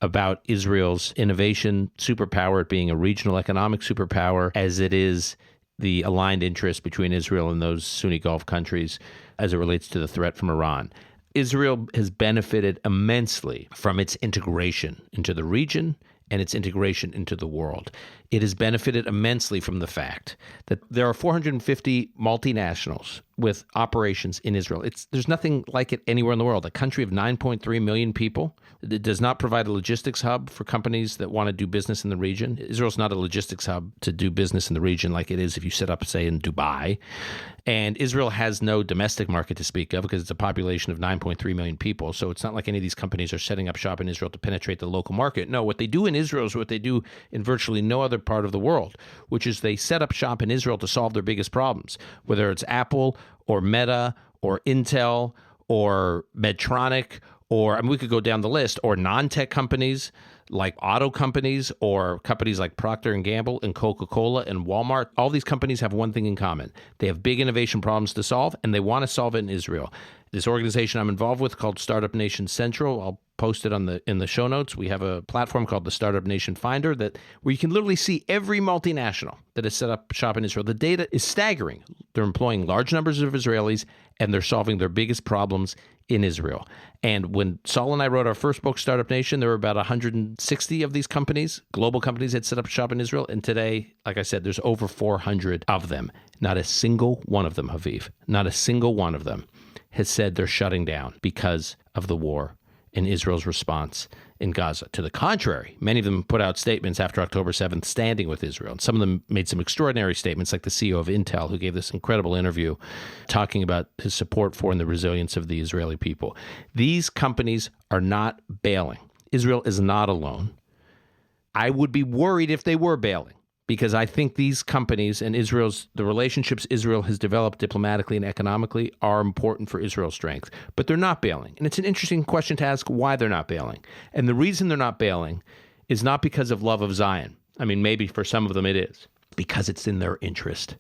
about Israel's innovation superpower, it being a regional economic superpower, as it is the aligned interest between Israel and those Sunni Gulf countries as it relates to the threat from Iran. Israel has benefited immensely from its integration into the region and its integration into the world. It has benefited immensely from the fact that there are 450 multinationals with operations in Israel. There's nothing like it anywhere in the world. A country of 9.3 million people. It does not provide a logistics hub for companies that want to do business in the region. Israel's not a logistics hub to do business in the region like it is if you set up, say, in Dubai. And Israel has no domestic market to speak of because it's a population of 9.3 million people. So it's not like any of these companies are setting up shop in Israel to penetrate the local market. No, what they do in Israel is what they do in virtually no other part of the world, which is they set up shop in Israel to solve their biggest problems, whether it's Apple or Meta or Intel or Medtronic, or we could go down the list, or non-tech companies like auto companies or companies like Procter & Gamble and Coca-Cola and Walmart. All these companies have one thing in common. They have big innovation problems to solve, and they want to solve it in Israel. This organization I'm involved with called Startup Nation Central, I'll post it in the show notes. We have a platform called the Startup Nation Finder where you can literally see every multinational that has set up shop in Israel. The data is staggering. They're employing large numbers of Israelis, and they're solving their biggest problems in Israel. And when Saul and I wrote our first book, Startup Nation, there were about 160 of these companies, global companies that set up shop in Israel. And today, like I said, there's over 400 of them. Not a single one of them, Haviv, not a single one of them has said they're shutting down because of the war and Israel's response in Gaza. To the contrary, many of them put out statements after October 7th standing with Israel. And some of them made some extraordinary statements, like the CEO of Intel, who gave this incredible interview talking about his support for and the resilience of the Israeli people. These companies are not bailing. Israel is not alone. I would be worried if they were bailing, because I think these companies and the relationships Israel has developed diplomatically and economically are important for Israel's strength. But they're not bailing. And it's an interesting question to ask why they're not bailing. And the reason they're not bailing is not because of love of Zion. I mean, maybe for some of them it is. Because it's in their interest.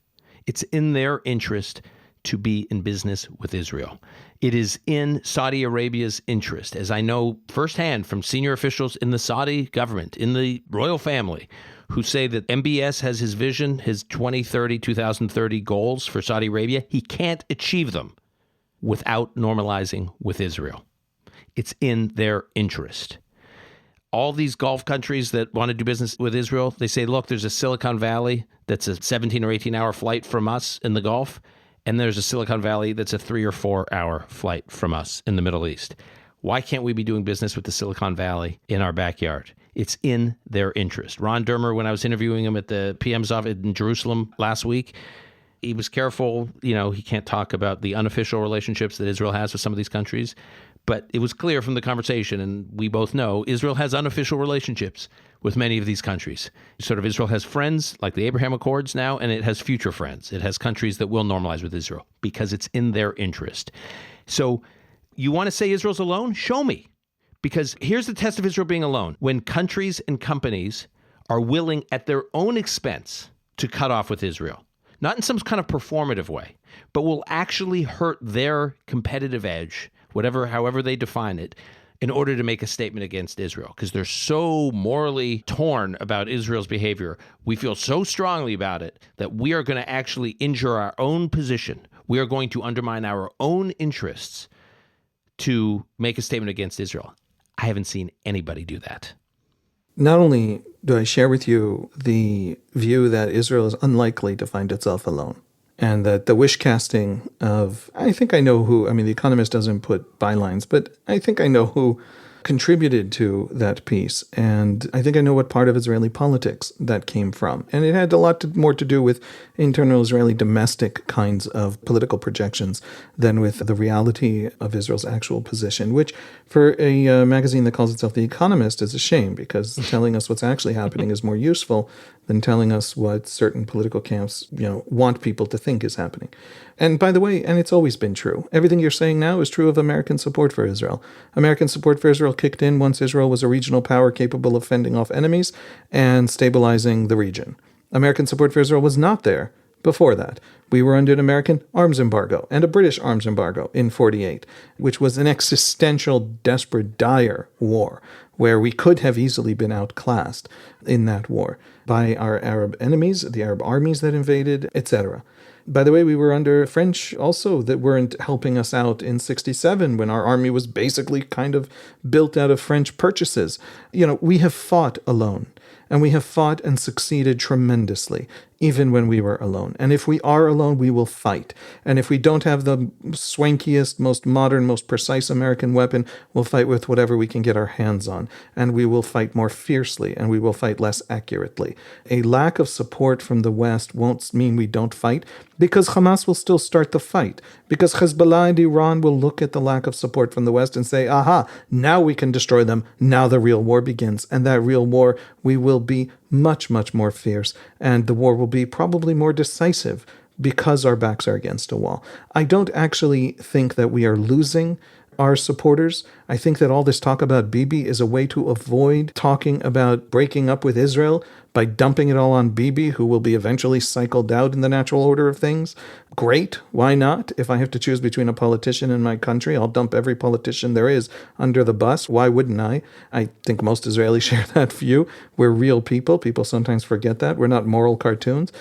It's in their interest to be in business with Israel. It is in Saudi Arabia's interest, as I know firsthand from senior officials in the Saudi government, in the royal family, who say that MBS has his vision, his 2030 goals for Saudi Arabia. He can't achieve them without normalizing with Israel. It's in their interest. All these Gulf countries that want to do business with Israel, they say, look, there's a Silicon Valley that's a 17 or 18-hour flight from us in the Gulf, and there's a Silicon Valley that's a 3 or 4 hour flight from us in the Middle East. Why can't we be doing business with the Silicon Valley in our backyard? It's in their interest. Ron Dermer, when I was interviewing him at the PM's office in Jerusalem last week, he was careful. He can't talk about the unofficial relationships that Israel has with some of these countries. But it was clear from the conversation, and we both know, Israel has unofficial relationships with many of these countries. Israel has friends like the Abraham Accords now, and it has future friends. It has countries that will normalize with Israel because it's in their interest. So you want to say Israel's alone? Show me. Because here's the test of Israel being alone. When countries and companies are willing at their own expense to cut off with Israel, not in some kind of performative way, but will actually hurt their competitive edge, however they define it, in order to make a statement against Israel, because they're so morally torn about Israel's behavior. We feel so strongly about it that we are going to actually injure our own position. We are going to undermine our own interests to make a statement against Israel. I haven't seen anybody do that. Not only do I share with you the view that Israel is unlikely to find itself alone, and that the wish casting of, I think I know who, The Economist doesn't put bylines, but I think I know who contributed to that piece. And I think I know what part of Israeli politics that came from. And it had a lot more to do with internal Israeli domestic kinds of political projections than with the reality of Israel's actual position, which for a magazine that calls itself The Economist is a shame, because telling us what's actually happening is more useful than telling us what certain political camps, want people to think is happening. And by the way, and it's always been true, everything you're saying now is true of American support for Israel. American support for Israel kicked in once Israel was a regional power capable of fending off enemies and stabilizing the region. American support for Israel was not there before that. We were under an American arms embargo and a British arms embargo in 1948, which was an existential, desperate, dire war where we could have easily been outclassed in that war by our Arab enemies, the Arab armies that invaded, etc. By the way, we were under French also that weren't helping us out in 1967 when our army was basically kind of built out of French purchases. We have fought alone, and we have fought and succeeded tremendously, even when we were alone. And if we are alone, we will fight. And if we don't have the swankiest, most modern, most precise American weapon, we'll fight with whatever we can get our hands on. And we will fight more fiercely, and we will fight less accurately. A lack of support from the West won't mean we don't fight, because Hamas will still start the fight. Because Hezbollah and Iran will look at the lack of support from the West and say, aha, now we can destroy them. Now the real war begins. And that real war, we will be much, much more fierce. And the war will be probably more decisive because our backs are against a wall. I don't actually think that we are losing our supporters. I think that all this talk about Bibi is a way to avoid talking about breaking up with Israel by dumping it all on Bibi, who will be eventually cycled out in the natural order of things. Great. Why not? If I have to choose between a politician and my country, I'll dump every politician there is under the bus. Why wouldn't I? I think most Israelis share that view. We're real people. People sometimes forget that. We're not moral cartoons.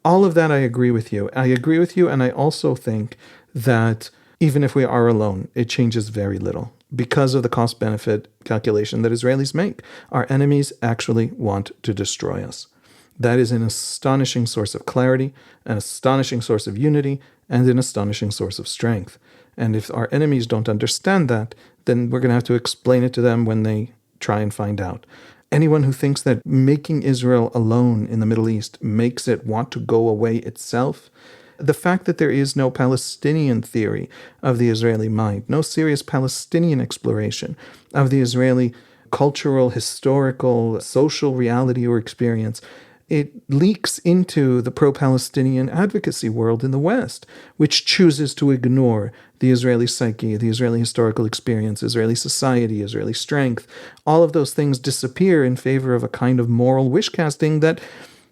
All of that, I agree with you. And I also think that even if we are alone, it changes very little because of the cost-benefit calculation that Israelis make. Our enemies actually want to destroy us. That is an astonishing source of clarity, an astonishing source of unity, and an astonishing source of strength. And if our enemies don't understand that, then we're going to have to explain it to them when they try and find out. Anyone who thinks that making Israel alone in the Middle East makes it want to go away itself, the fact that there is no Palestinian theory of the Israeli mind, no serious Palestinian exploration of the Israeli cultural, historical, social reality or experience, it leaks into the pro-Palestinian advocacy world in the West, which chooses to ignore the Israeli psyche, the Israeli historical experience, Israeli society, Israeli strength. All of those things disappear in favor of a kind of moral wish casting that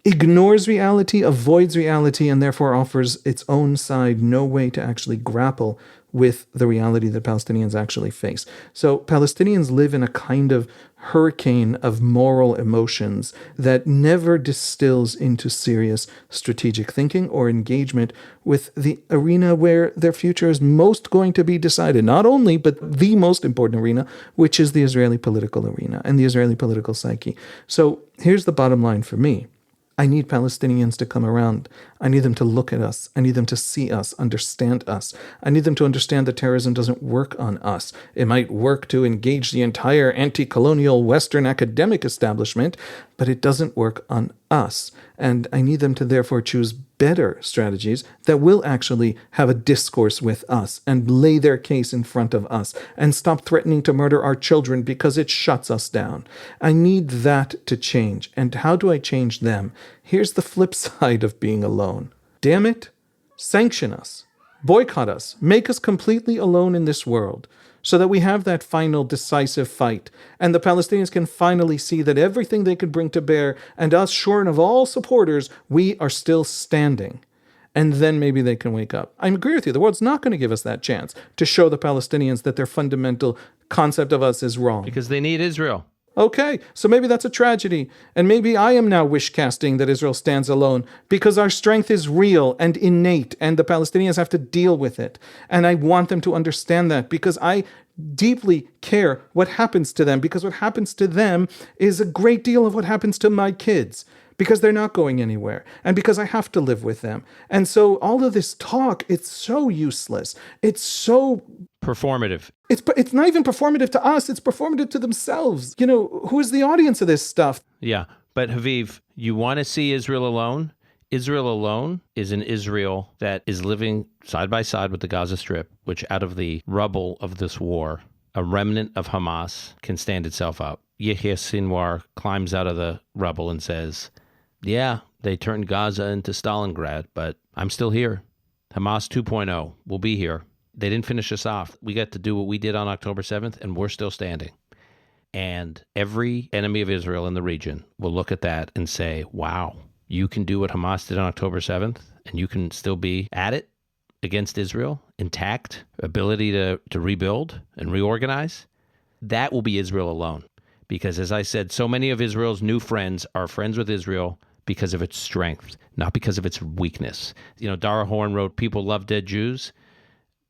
ignores reality, avoids reality, and therefore offers its own side no way to actually grapple with the reality that Palestinians actually face. So Palestinians live in a kind of hurricane of moral emotions that never distills into serious strategic thinking or engagement with the arena where their future is most going to be decided. Not only, but the most important arena, which is the Israeli political arena and the Israeli political psyche. So here's the bottom line for me. I need Palestinians to come around. I need them to look at us. I need them to see us, understand us. I need them to understand that terrorism doesn't work on us. It might work to engage the entire anti-colonial Western academic establishment, but it doesn't work on us. And I need them to therefore choose better strategies that will actually have a discourse with us and lay their case in front of us and stop threatening to murder our children because it shuts us down. I need that to change. And how do I change them? Here's the flip side of being alone. Damn it, sanction us, boycott us, make us completely alone in this world, so that we have that final decisive fight, and the Palestinians can finally see that everything they could bring to bear, and us shorn of all supporters, we are still standing. And then maybe they can wake up. I agree with you, the world's not going to give us that chance to show the Palestinians that their fundamental concept of us is wrong. Because they need Israel. Okay, so maybe that's a tragedy. And maybe I am now wish-casting that Israel stands alone because our strength is real and innate and the Palestinians have to deal with it. And I want them to understand that because I deeply care what happens to them, because what happens to them is a great deal of what happens to my kids, because they're not going anywhere and because I have to live with them. And so all of this talk, it's so useless. It's so performative. It's not even performative to us. It's performative to themselves. You know, who is the audience of this stuff? Yeah. But Haviv, you want to see Israel alone? Israel alone is an Israel that is living side by side with the Gaza Strip, which out of the rubble of this war, a remnant of Hamas can stand itself up. Yahya Sinwar climbs out of the rubble and says, yeah, they turned Gaza into Stalingrad, but I'm still here. Hamas 2.0 will be here. They didn't finish us off. We got to do what we did on October 7th, and we're still standing. And every enemy of Israel in the region will look at that and say, wow, you can do what Hamas did on October 7th, and you can still be at it against Israel, intact, ability to rebuild and reorganize. That will be Israel alone. Because as I said, so many of Israel's new friends are friends with Israel because of its strength, not because of its weakness. You know, Dara Horn wrote, people love dead Jews.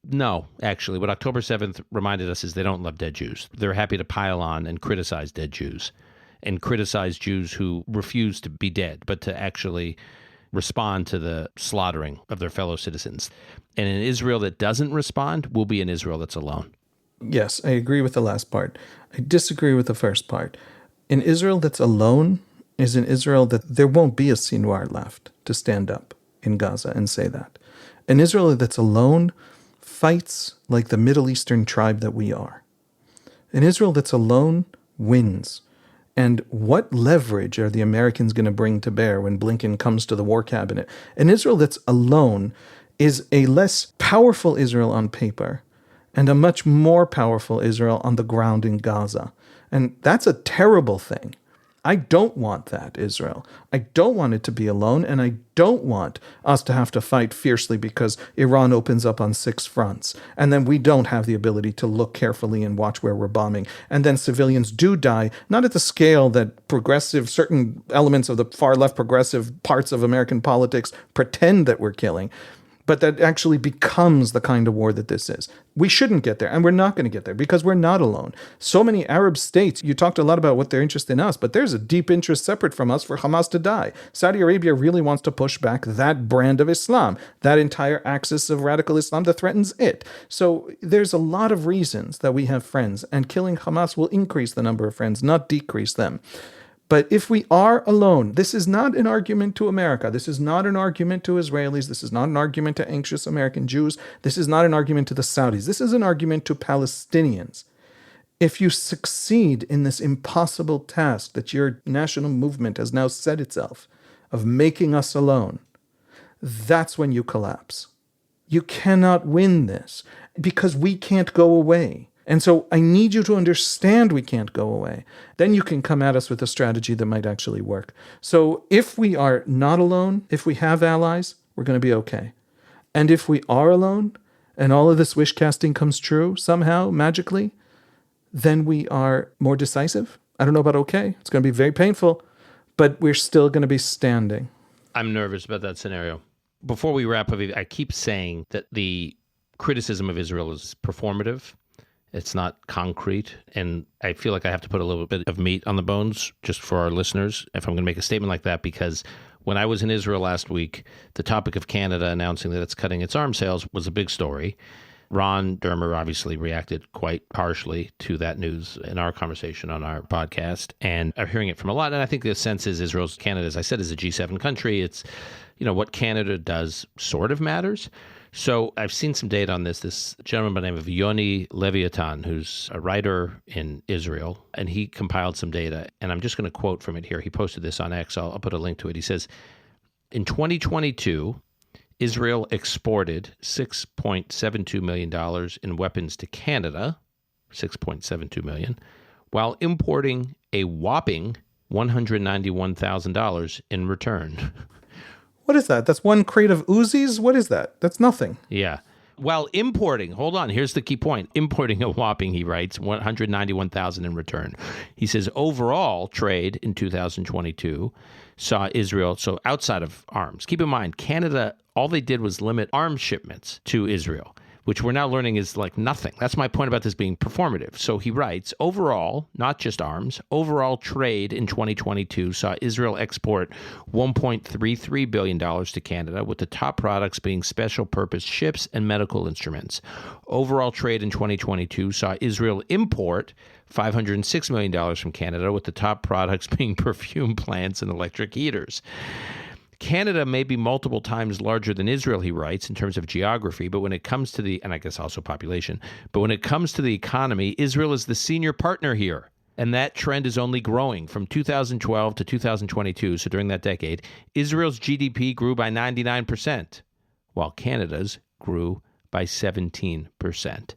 No, actually, what October 7th reminded us is they don't love dead Jews. They're happy to pile on and criticize dead Jews and criticize Jews who refuse to be dead, but to actually respond to the slaughtering of their fellow citizens. And an Israel that doesn't respond will be an Israel that's alone. Yes, I agree with the last part. I disagree with the first part. An Israel that's alone is an Israel that there won't be a Sinwar left to stand up in Gaza and say that. An Israel that's alone fights like the Middle Eastern tribe that we are. An Israel that's alone wins. And what leverage are the Americans going to bring to bear when Blinken comes to the war cabinet? An Israel that's alone is a less powerful Israel on paper and a much more powerful Israel on the ground in Gaza. And that's a terrible thing. I don't want that, Israel. I don't want it to be alone, and I don't want us to have to fight fiercely because Iran opens up on 6 fronts, and then we don't have the ability to look carefully and watch where we're bombing. And then civilians do die, not at the scale that certain elements of the far left progressive parts of American politics pretend that we're killing, but that actually becomes the kind of war that this is. We shouldn't get there, and we're not going to get there because we're not alone. So many Arab states, you talked a lot about what their interest in us, but there's a deep interest separate from us for Hamas to die. Saudi Arabia really wants to push back that brand of Islam, that entire axis of radical Islam that threatens it. So there's a lot of reasons that we have friends, and killing Hamas will increase the number of friends, not decrease them. But if we are alone, this is not an argument to America. This is not an argument to Israelis. This is not an argument to anxious American Jews. This is not an argument to the Saudis. This is an argument to Palestinians. If you succeed in this impossible task that your national movement has now set itself of making us alone, that's when you collapse. You cannot win this because we can't go away. And so I need you to understand we can't go away. Then you can come at us with a strategy that might actually work. So if we are not alone, if we have allies, we're going to be okay. And if we are alone, and all of this wish casting comes true somehow, magically, then we are more decisive. I don't know about okay. It's going to be very painful, but we're still going to be standing. I'm nervous about that scenario. Before we wrap up, I keep saying that the criticism of Israel is performative. It's not concrete, and I feel like I have to put a little bit of meat on the bones just for our listeners if I'm going to make a statement like that, because when I was in Israel last week, the topic of Canada announcing that it's cutting its arms sales was a big story. Ron Dermer obviously reacted quite harshly to that news in our conversation on our podcast, and I'm hearing it from a lot, and I think the sense is Canada, as I said, is a G7 country. It's, what Canada does sort of matters. So I've seen some data on this. This gentleman by the name of Yoni Leviatan, who's a writer in Israel, and he compiled some data. And I'm just going to quote from it here. He posted this on X. I'll put a link to it. He says, in 2022, Israel exported $6.72 million in weapons to Canada, $6.72 million, while importing a whopping $191,000 in return. What is that? That's one crate of Uzis? What is that? That's nothing. Yeah. while importing, hold on, here's the key point, importing a whopping, he writes, 191,000 in return. He says overall trade in 2022 saw Israel, so outside of arms. Keep in mind, Canada, all they did was limit arms shipments to Israel, which we're now learning is like nothing. That's my point about this being performative. So he writes, overall, not just arms, overall trade in 2022 saw Israel export $1.33 billion to Canada, with the top products being special purpose ships and medical instruments. Overall trade in 2022 saw Israel import $506 million from Canada, with the top products being perfume plants and electric heaters. Canada may be multiple times larger than Israel, he writes, in terms of geography, but when it comes to the, and I guess also population, but when it comes to the economy, Israel is the senior partner here. And that trend is only growing from 2012 to 2022. So during that decade, Israel's GDP grew by 99%, while Canada's grew by 17%.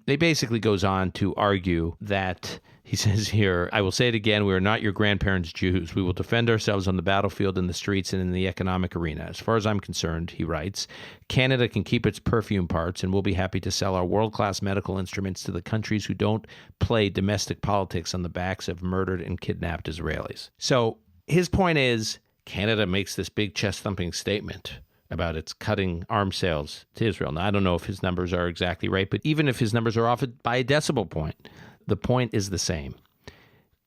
He basically goes on to argue that, he says here, I will say it again, we are not your grandparents' Jews. We will defend ourselves on the battlefield, in the streets, and in the economic arena. As far as I'm concerned, he writes, Canada can keep its perfume parts, and we'll be happy to sell our world-class medical instruments to the countries who don't play domestic politics on the backs of murdered and kidnapped Israelis. So his point is, Canada makes this big chest-thumping statement about its cutting arms sales to Israel. Now, I don't know if his numbers are exactly right, but even if his numbers are off by a decimal point, the point is the same.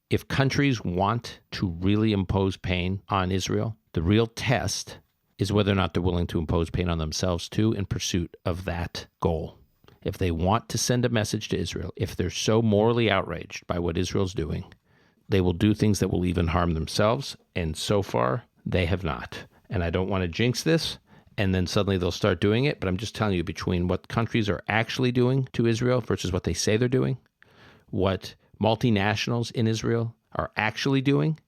If countries want to really impose pain on Israel, the real test is whether or not they're willing to impose pain on themselves too in pursuit of that goal. If they want to send a message to Israel, if they're so morally outraged by what Israel's doing, they will do things that will even harm themselves, and so far, they have not. And I don't want to jinx this, and then suddenly they'll start doing it, but I'm just telling you, between what countries are actually doing to Israel versus what they say they're doing, what multinationals in Israel are actually doing,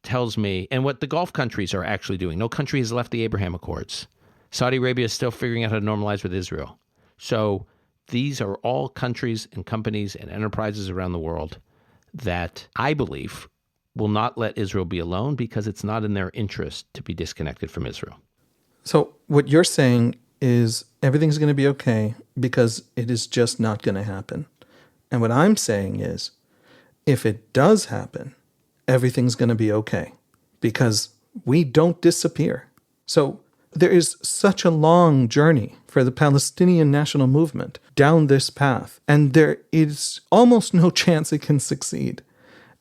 tells me, and what the Gulf countries are actually doing. No country has left the Abraham Accords. Saudi Arabia is still figuring out how to normalize with Israel. So these are all countries and companies and enterprises around the world that I believe will not let Israel be alone, because it's not in their interest to be disconnected from Israel. So what you're saying is everything's going to be okay because it is just not going to happen. And what I'm saying is, if it does happen, everything's going to be okay because we don't disappear. So there is such a long journey for the Palestinian national movement down this path, and there is almost no chance it can succeed.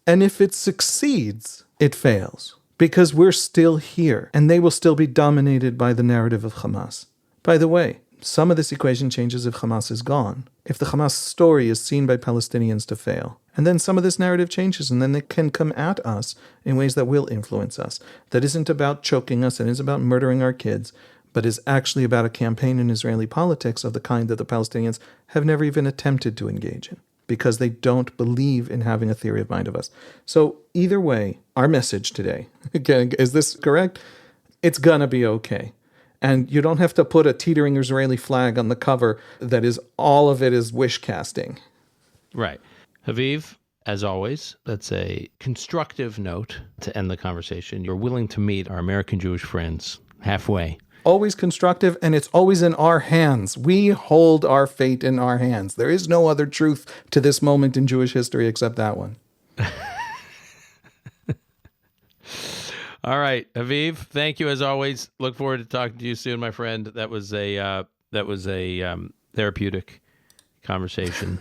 And if it succeeds, it fails because we're still here and they will still be dominated by the narrative of Hamas. By the way, some of this equation changes if Hamas is gone, if the Hamas story is seen by Palestinians to fail. And then some of this narrative changes, and then they can come at us in ways that will influence us. That isn't about choking us, and isn't about murdering our kids, but is actually about a campaign in Israeli politics of the kind that the Palestinians have never even attempted to engage in, because they don't believe in having a theory of mind of us. So either way, our message today, again, is this correct? It's gonna be okay. And you don't have to put a teetering Israeli flag on the cover that is all of it is wish casting. Right. Haviv, as always, that's a constructive note to end the conversation. You're willing to meet our American Jewish friends halfway. Always constructive, and it's always in our hands. We hold our fate in our hands. There is no other truth to this moment in Jewish history except that one. All right, Haviv, thank you as always. Look forward to talking to you soon, my friend. That was a therapeutic conversation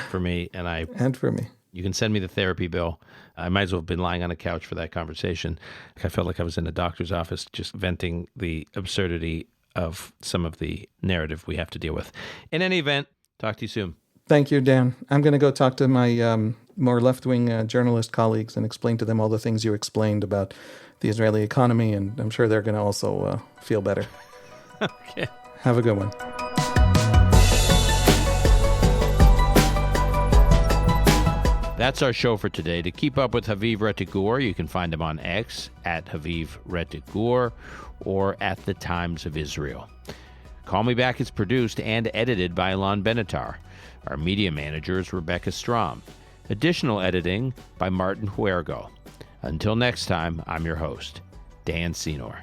for me, and for me. You can send me the therapy bill. I might as well have been lying on a couch for that conversation. I felt like I was in a doctor's office just venting the absurdity of some of the narrative we have to deal with. In any event, talk to you soon. Thank you, Dan. I'm going to go talk to my more left-wing journalist colleagues and explain to them all the things you explained about the Israeli economy, and I'm sure they're going to also feel better. Okay. Have a good one. That's our show for today. To keep up with Haviv Rettig Gur, you can find him on X at Haviv Rettig Gur or at The Times of Israel. Call Me Back is produced and edited by Alon Benatar. Our media manager is Rebecca Strom. Additional editing by Martin Huergo. Until next time, I'm your host, Dan Senor.